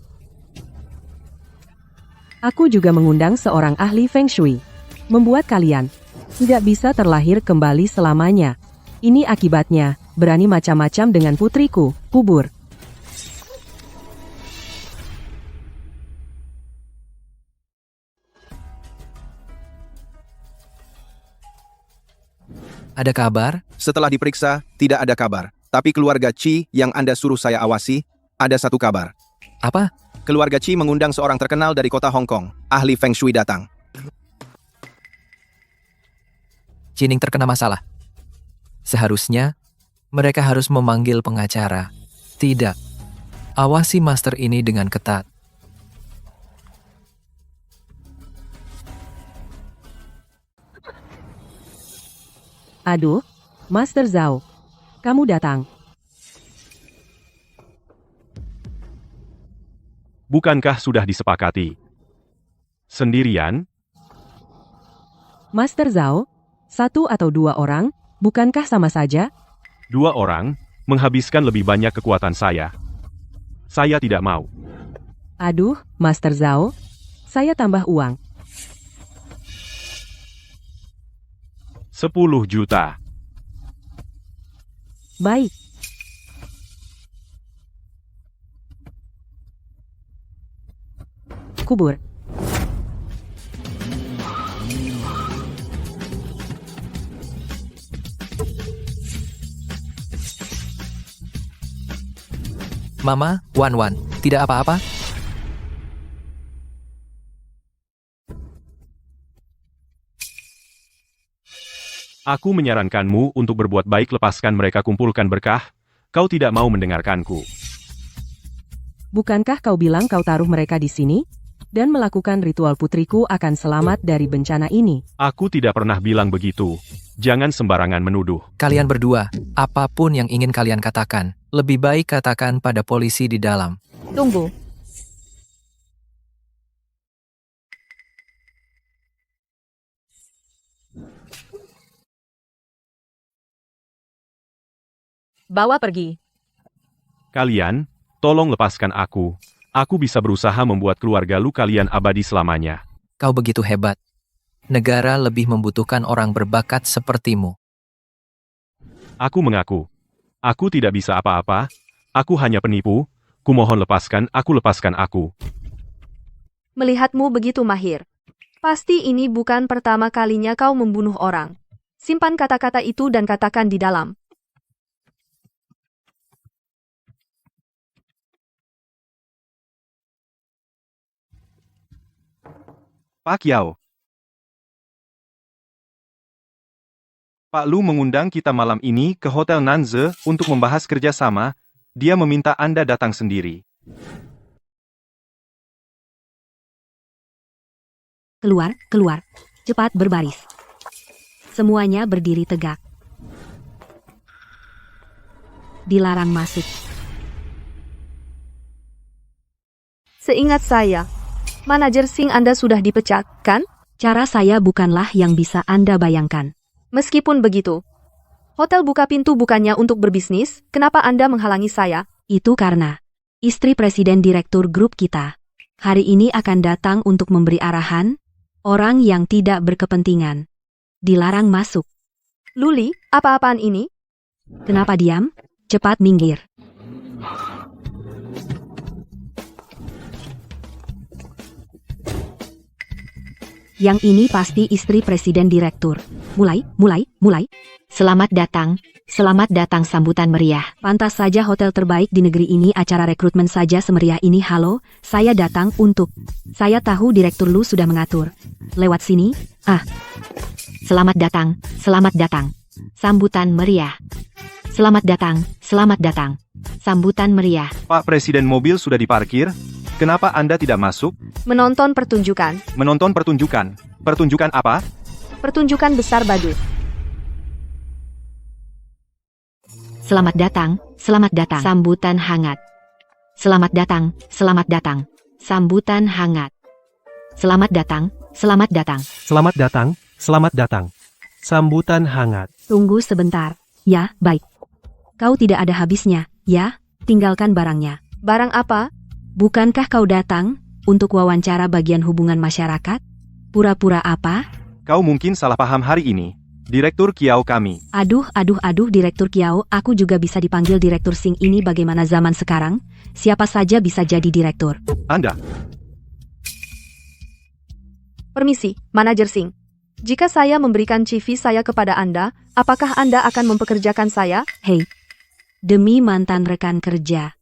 Aku juga mengundang seorang ahli Feng Shui. Membuat kalian tidak bisa terlahir kembali selamanya. Ini akibatnya, berani macam-macam dengan putriku, kubur. Ada kabar? Setelah diperiksa, tidak ada kabar. Tapi keluarga Chi yang Anda suruh saya awasi, ada satu kabar. Apa? Keluarga Chi mengundang seorang terkenal dari kota Hong Kong. Ahli Feng Shui datang. Jining terkena masalah. Seharusnya, mereka harus memanggil pengacara. Tidak. Awasi master ini dengan ketat. Aduh, Master Zhao. Kamu datang. Bukankah sudah disepakati? Sendirian? Master Zhao, 1 atau 2 orang, bukankah sama saja? 2 orang, menghabiskan lebih banyak kekuatan saya. Saya tidak mau. Aduh, Master Zhao, saya tambah uang. 10 juta. Baik. Kubur. Mama, Wan, tidak apa-apa? Aku menyarankanmu untuk berbuat baik, lepaskan mereka, kumpulkan berkah. Kau tidak mau mendengarkanku. Bukankah kau bilang kau taruh mereka di sini? Dan melakukan ritual putriku akan selamat dari bencana ini. Aku tidak pernah bilang begitu. Jangan sembarangan menuduh. Kalian berdua, apapun yang ingin kalian katakan, lebih baik katakan pada polisi di dalam. Tunggu. Bawa pergi. Kalian, tolong lepaskan aku. Aku bisa berusaha membuat keluarga Lu kalian abadi selamanya. Kau begitu hebat. Negara lebih membutuhkan orang berbakat sepertimu. Aku mengaku. Aku tidak bisa apa-apa. Aku hanya penipu. Kumohon lepaskan aku. Melihatmu begitu mahir. Pasti ini bukan pertama kalinya kau membunuh orang. Simpan kata-kata itu dan katakan di dalam. Pak Yao. Pak Lu mengundang kita malam ini ke Hotel Nanze untuk membahas kerjasama. Dia meminta Anda datang sendiri. Keluar, keluar. Cepat berbaris. Semuanya berdiri tegak. Dilarang masuk. Seingat saya, manajer Sing Anda sudah dipecat, kan? Cara saya bukanlah yang bisa Anda bayangkan. Meskipun begitu, hotel buka pintu bukannya untuk berbisnis, kenapa Anda menghalangi saya? Itu karena istri presiden direktur grup kita hari ini akan datang untuk memberi arahan, orang yang tidak berkepentingan. Dilarang masuk. Luli, apa-apaan ini? Kenapa diam? Cepat minggir. Yang ini pasti istri presiden direktur. Mulai. Selamat datang sambutan meriah. Pantas saja hotel terbaik di negeri ini acara rekrutmen saja semeriah ini. Halo, saya datang untuk. Saya tahu direktur Lu sudah mengatur. Lewat sini. Selamat datang. Sambutan meriah. Selamat datang. Sambutan meriah. Pak Presiden, mobil sudah diparkir. Kenapa Anda tidak masuk? Menonton pertunjukan. Menonton pertunjukan. Pertunjukan apa? Pertunjukan besar badut. Selamat datang. Sambutan hangat. Selamat datang. Sambutan hangat. Selamat datang. Sambutan hangat. Tunggu sebentar. Ya, baik. Kau tidak ada habisnya, ya? Tinggalkan barangnya. Barang apa? Bukankah kau datang untuk wawancara bagian hubungan masyarakat? Pura-pura apa? Kau mungkin salah paham hari ini. Direktur Kiao kami. Aduh, Direktur Kiao, aku juga bisa dipanggil Direktur Sing. Ini bagaimana zaman sekarang? Siapa saja bisa jadi direktur. Anda. Permisi, manajer Sing. Jika saya memberikan CV saya kepada Anda, apakah Anda akan mempekerjakan saya? Hei, demi mantan rekan kerja,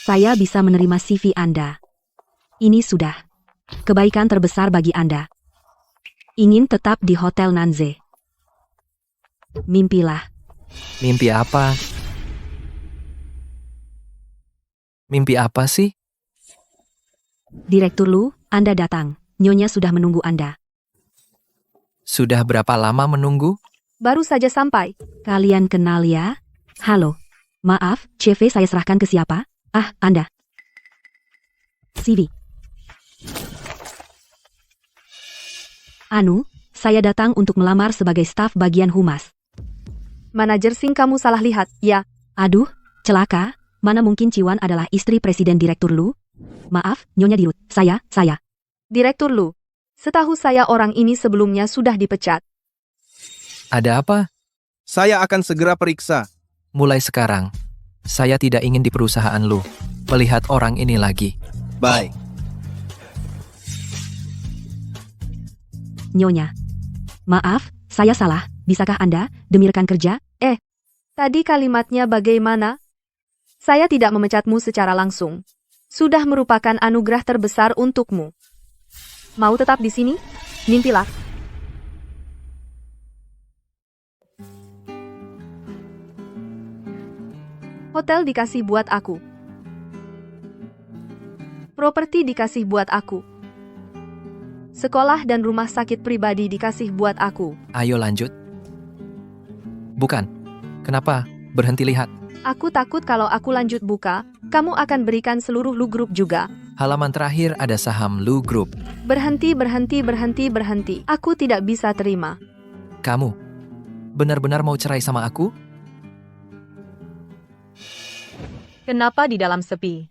saya bisa menerima CV Anda. Ini sudah kebaikan terbesar bagi Anda. Ingin tetap di Hotel Nanze. Mimpilah. Mimpi apa? Mimpi apa sih? Direktur Lu, Anda datang. Nyonya sudah menunggu Anda. Sudah berapa lama menunggu? Baru saja sampai. Kalian kenal ya? Halo. Maaf, CV saya serahkan ke siapa? Anda. CV. Saya datang untuk melamar sebagai staf bagian humas. Manajer Sing, kamu salah lihat, ya? Aduh, celaka. Mana mungkin Ciwan adalah istri presiden direktur Lu? Maaf, Nyonya Dirut. Saya. Direktur Lu. Setahu saya orang ini sebelumnya sudah dipecat. Ada apa? Saya akan segera periksa. Mulai sekarang, saya tidak ingin di perusahaan Lu melihat orang ini lagi. Baik. Nyonya. Maaf, saya salah. Bisakah Anda demi rekan kerja? Tadi kalimatnya bagaimana? Saya tidak memecatmu secara langsung. Sudah merupakan anugerah terbesar untukmu. Mau tetap di sini? Mimpilah. Hotel dikasih buat aku. Properti dikasih buat aku. Sekolah dan rumah sakit pribadi dikasih buat aku. Ayo lanjut. Bukan. Kenapa? Berhenti lihat. Aku takut kalau aku lanjut buka, kamu akan berikan seluruh Lu Group juga. Halaman terakhir ada saham Lu Group. Berhenti. Aku tidak bisa terima. Kamu benar-benar mau cerai sama aku? Kenapa di dalam sepi?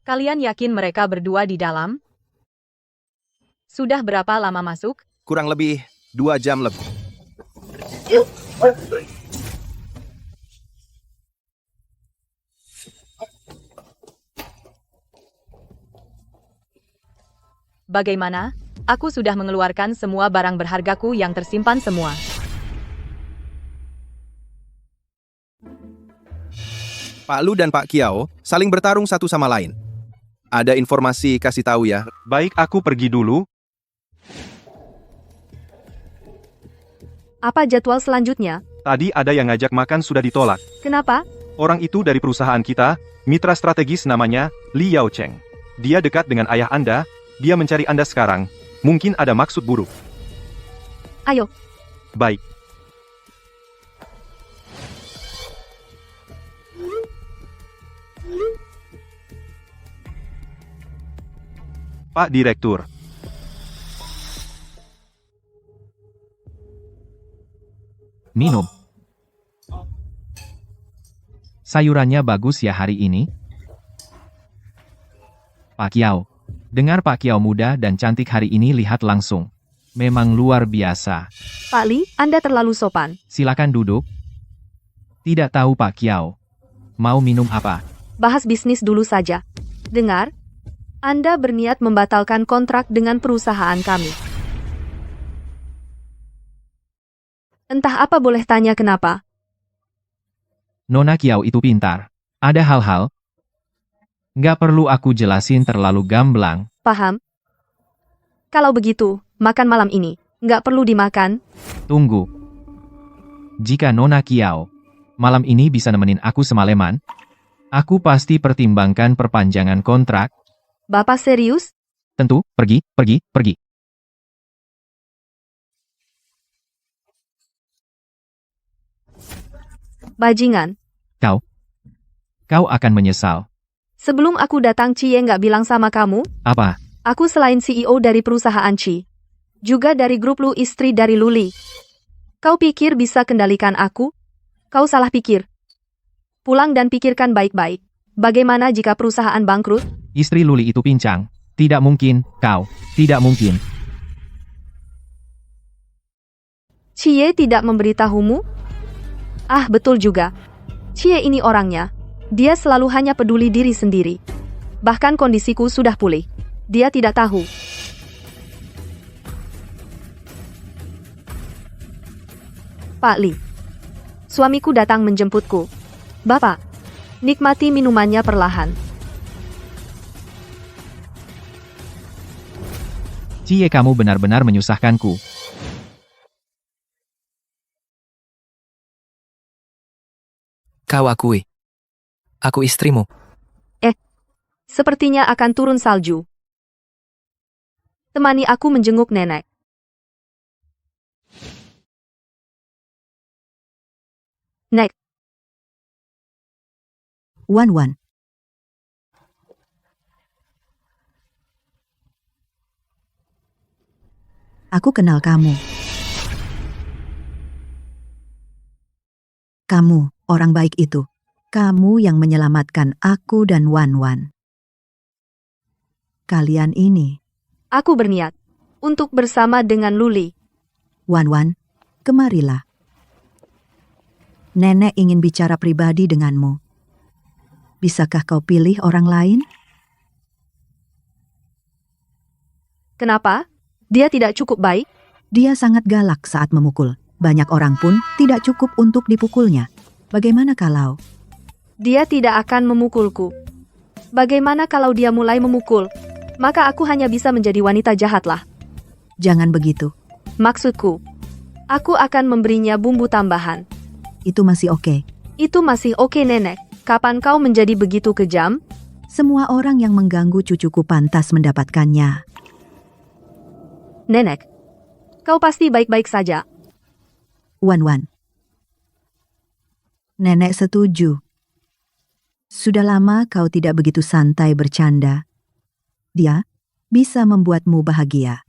Kalian yakin mereka berdua di dalam? Sudah berapa lama masuk? Kurang lebih 2 jam lebih. Bagaimana? Aku sudah mengeluarkan semua barang berhargaku yang tersimpan semua. Pak Lu dan Pak Kiao saling bertarung satu sama lain. Ada informasi kasih tahu ya. Baik, aku pergi dulu. Apa jadwal selanjutnya? Tadi ada yang ngajak makan sudah ditolak. Kenapa? Orang itu dari perusahaan kita, mitra strategis namanya Li Yao Cheng. Dia dekat dengan ayah Anda, dia mencari Anda sekarang. Mungkin ada maksud buruk. Ayo. Baik. Pak Direktur. Minum. Sayurannya bagus ya hari ini? Pak Kiao. Dengar Pak Kiao muda dan cantik hari ini, lihat langsung. Memang luar biasa. Pak Li, Anda terlalu sopan. Silakan duduk. Tidak tahu Pak Kiao. Mau minum apa? Bahas bisnis dulu saja. Dengar, Anda berniat membatalkan kontrak dengan perusahaan kami. Entah apa, boleh tanya kenapa? Nona Kiao itu pintar. Ada hal-hal. Nggak perlu aku jelasin terlalu gamblang. Paham? Kalau begitu, makan malam ini. Nggak perlu dimakan. Tunggu. Jika Nona Kiao malam ini bisa nemenin aku semalaman, aku pasti pertimbangkan perpanjangan kontrak. Bapak serius? Tentu, pergi. Bajingan. Kau akan menyesal. Sebelum aku datang, Cie nggak bilang sama kamu? Apa? Aku selain CEO dari perusahaan Ci, juga dari grup Lu, istri dari Luli. Kau pikir bisa kendalikan aku? Kau salah pikir. Pulang dan pikirkan baik-baik. Bagaimana jika perusahaan bangkrut? Istri Luli itu pincang. Tidak mungkin, kau. Tidak mungkin. Cie tidak memberitahumu? Ah, betul juga. Cie ini orangnya. Dia selalu hanya peduli diri sendiri. Bahkan kondisiku sudah pulih. Dia tidak tahu. Pak Li. Suamiku datang menjemputku. Bapak, nikmati minumannya perlahan. Cie, kamu benar-benar menyusahkanku. Kau akui. Aku istrimu. Sepertinya akan turun salju. Temani aku menjenguk nenek. Nek. Wan. Aku kenal kamu. Kamu, orang baik itu. Kamu yang menyelamatkan aku dan Wan. Kalian ini. Aku berniat untuk bersama dengan Luli. Wan, kemarilah. Nenek ingin bicara pribadi denganmu. Bisakah kau pilih orang lain? Kenapa? Dia tidak cukup baik? Dia sangat galak saat memukul. Banyak orang pun tidak cukup untuk dipukulnya. Bagaimana kalau? Dia tidak akan memukulku. Bagaimana kalau dia mulai memukul? Maka aku hanya bisa menjadi wanita jahatlah. Jangan begitu. Maksudku, aku akan memberinya bumbu tambahan. Itu masih oke. Itu masih oke, Nenek. Kapan kau menjadi begitu kejam? Semua orang yang mengganggu cucuku pantas mendapatkannya. Nenek, kau pasti baik-baik saja. Wan. Nenek setuju. Sudah lama kau tidak begitu santai bercanda. Dia bisa membuatmu bahagia.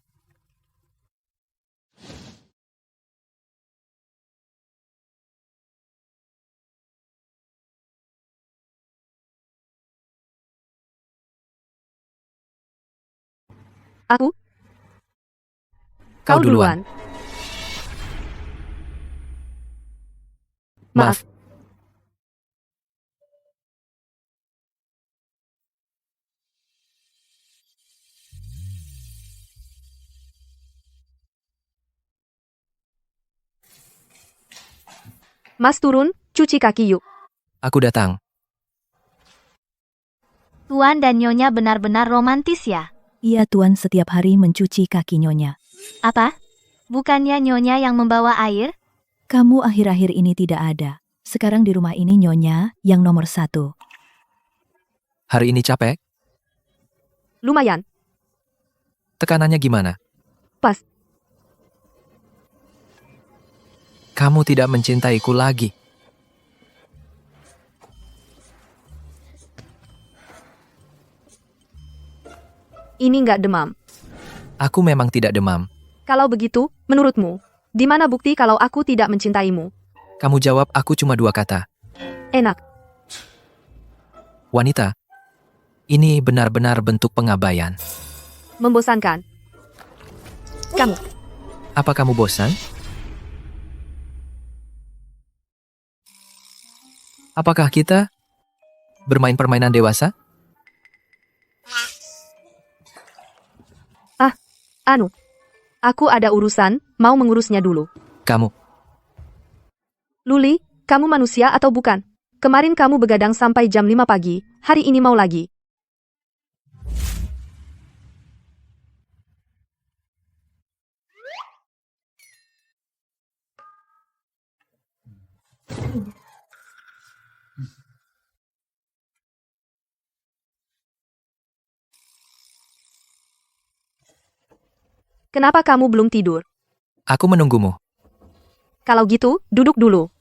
Aku? Kau duluan. Maaf. Mas turun, cuci kaki yuk. Aku datang. Tuan dan Nyonya benar-benar romantis ya? Iya, Tuan setiap hari mencuci kaki Nyonya. Apa? Bukannya Nyonya yang membawa air? Kamu akhir-akhir ini tidak ada. Sekarang di rumah ini Nyonya yang nomor 1. Hari ini capek? Lumayan. Tekanannya gimana? Pas. Kamu tidak mencintaiku lagi. Ini nggak demam. Aku memang tidak demam. Kalau begitu, menurutmu, di mana bukti kalau aku tidak mencintaimu? Kamu jawab aku cuma 2 kata. Enak. Wanita. Ini benar-benar bentuk pengabaian. Membosankan. Kamu. Apa kamu bosan? Apakah kita bermain permainan dewasa? Aku ada urusan, mau mengurusnya dulu. Kamu. Luli, kamu manusia atau bukan? Kemarin kamu begadang sampai jam 5 pagi, hari ini mau lagi. Kenapa kamu belum tidur? Aku menunggumu. Kalau gitu, duduk dulu.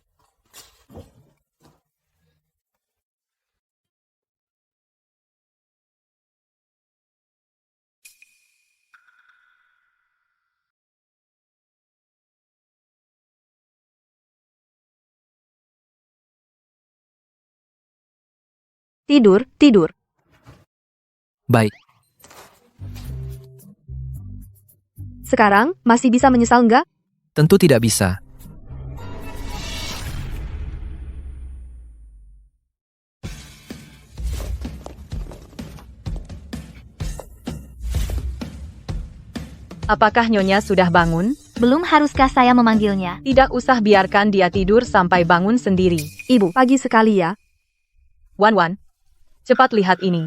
Tidur, tidur. Baik. Sekarang, masih bisa menyesal nggak? Tentu tidak bisa. Apakah Nyonya sudah bangun? Belum, haruskah saya memanggilnya? Tidak usah, biarkan dia tidur sampai bangun sendiri. Ibu, pagi sekali ya. Wan, cepat lihat ini.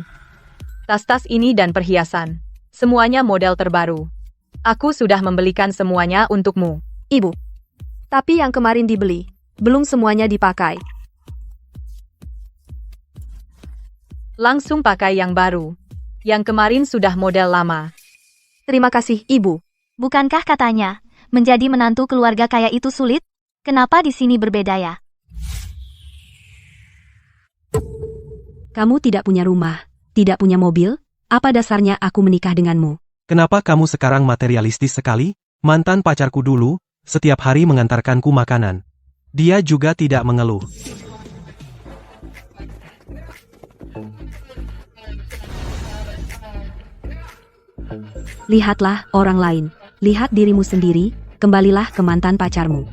Tas-tas ini dan perhiasan. Semuanya model terbaru. Aku sudah membelikan semuanya untukmu. Ibu, tapi yang kemarin dibeli, belum semuanya dipakai. Langsung pakai yang baru. Yang kemarin sudah model lama. Terima kasih, Ibu. Bukankah katanya, menjadi menantu keluarga kaya itu sulit? Kenapa di sini berbeda ya? Kamu tidak punya rumah, tidak punya mobil, apa dasarnya aku menikah denganmu? Kenapa kamu sekarang materialistis sekali? Mantan pacarku dulu, setiap hari mengantarkanku makanan. Dia juga tidak mengeluh. Lihatlah orang lain, lihat dirimu sendiri, kembalilah ke mantan pacarmu.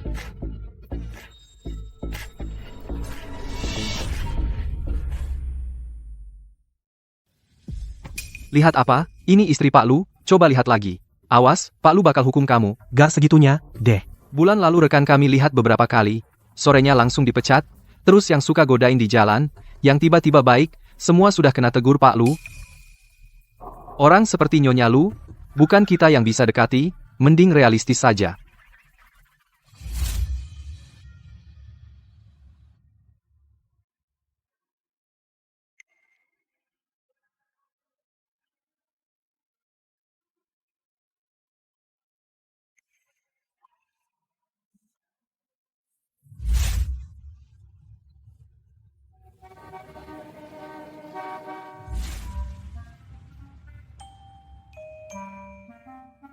Lihat apa? Ini istri Pak Lu, coba lihat lagi. Awas, Pak Lu bakal hukum kamu. Gak segitunya, deh. Bulan lalu rekan kami lihat beberapa kali, sorenya langsung dipecat, terus yang suka godain di jalan, yang tiba-tiba baik, semua sudah kena tegur Pak Lu. Orang seperti Nyonya Lu, bukan kita yang bisa dekati, mending realistis saja.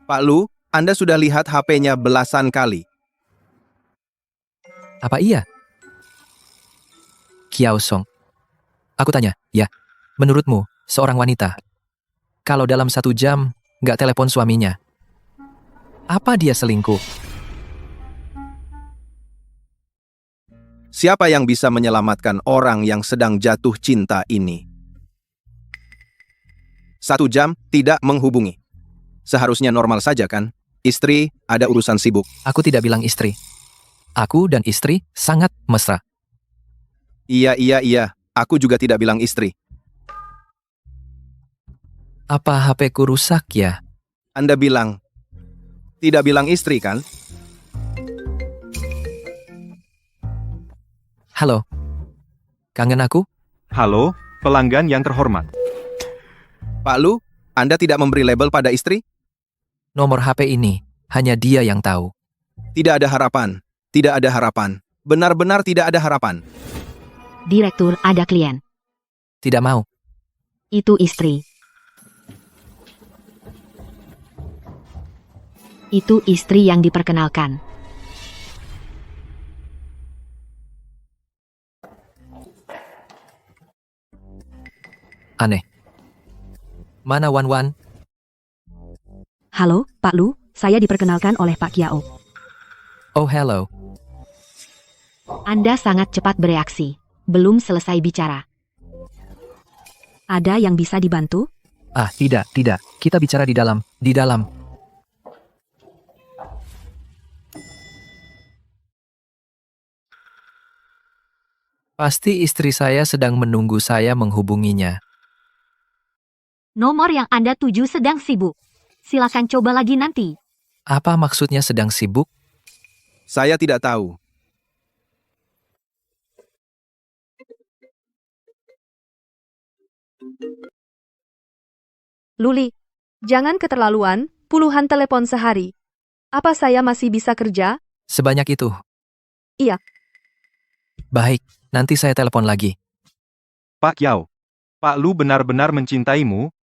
Pak Lu, Anda sudah lihat HP-nya belasan kali. Apa iya? Kiao Song. Aku tanya, ya, menurutmu, seorang wanita, kalau dalam 1 jam, nggak telepon suaminya. Apa dia selingkuh? Siapa yang bisa menyelamatkan orang yang sedang jatuh cinta ini? 1 jam tidak menghubungi. Seharusnya normal saja kan? Istri, ada urusan sibuk. Aku tidak bilang istri. Aku dan istri sangat mesra. Iya. Aku juga tidak bilang istri. Apa HP-ku rusak ya? Anda bilang, tidak bilang istri kan? Halo. Kangen aku? Halo, pelanggan yang terhormat. Pak Lu, Anda tidak memberi label pada istri? Nomor HP ini, hanya dia yang tahu. Tidak ada harapan. Tidak ada harapan. Benar-benar tidak ada harapan. Direktur, ada klien. Tidak mau. Itu istri. Itu istri yang diperkenalkan. Aneh. Mana Wan? Halo, Pak Lu, saya diperkenalkan oleh Pak Kiao. Oh, hello. Anda sangat cepat bereaksi. Belum selesai bicara. Ada yang bisa dibantu? Ah, tidak. Kita bicara di dalam. Pasti istri saya sedang menunggu saya menghubunginya. Nomor yang Anda tuju sedang sibuk. Silakan coba lagi nanti. Apa maksudnya sedang sibuk? Saya tidak tahu. Luli, jangan keterlaluan, puluhan telepon sehari. Apa saya masih bisa kerja? Sebanyak itu. Iya. Baik, nanti saya telepon lagi. Pak Kiao, Pak Lu benar-benar mencintaimu?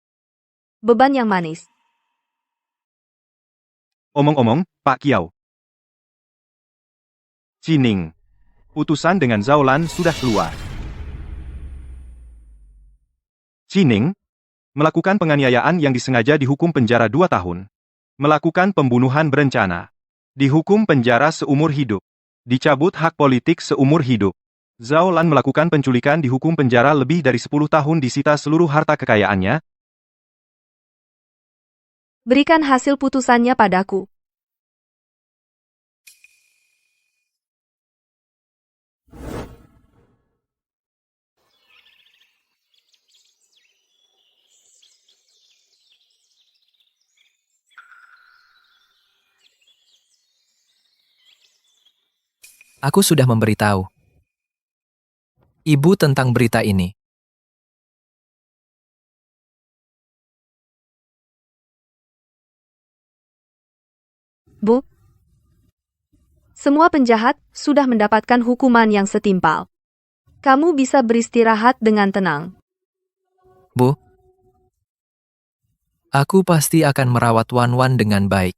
Beban yang manis. Omong-omong, Pak Kiao. Cining. Putusan dengan Zhaolan sudah keluar. Cining, melakukan penganiayaan yang disengaja dihukum penjara 2 tahun. Melakukan pembunuhan berencana. Dihukum penjara seumur hidup. Dicabut hak politik seumur hidup. Zhaolan melakukan penculikan dihukum penjara lebih dari 10 tahun, disita seluruh harta kekayaannya. Berikan hasil putusannya padaku. Aku sudah memberitahu Ibu tentang berita ini. Bu, semua penjahat sudah mendapatkan hukuman yang setimpal. Kamu bisa beristirahat dengan tenang. Bu, aku pasti akan merawat Wan dengan baik.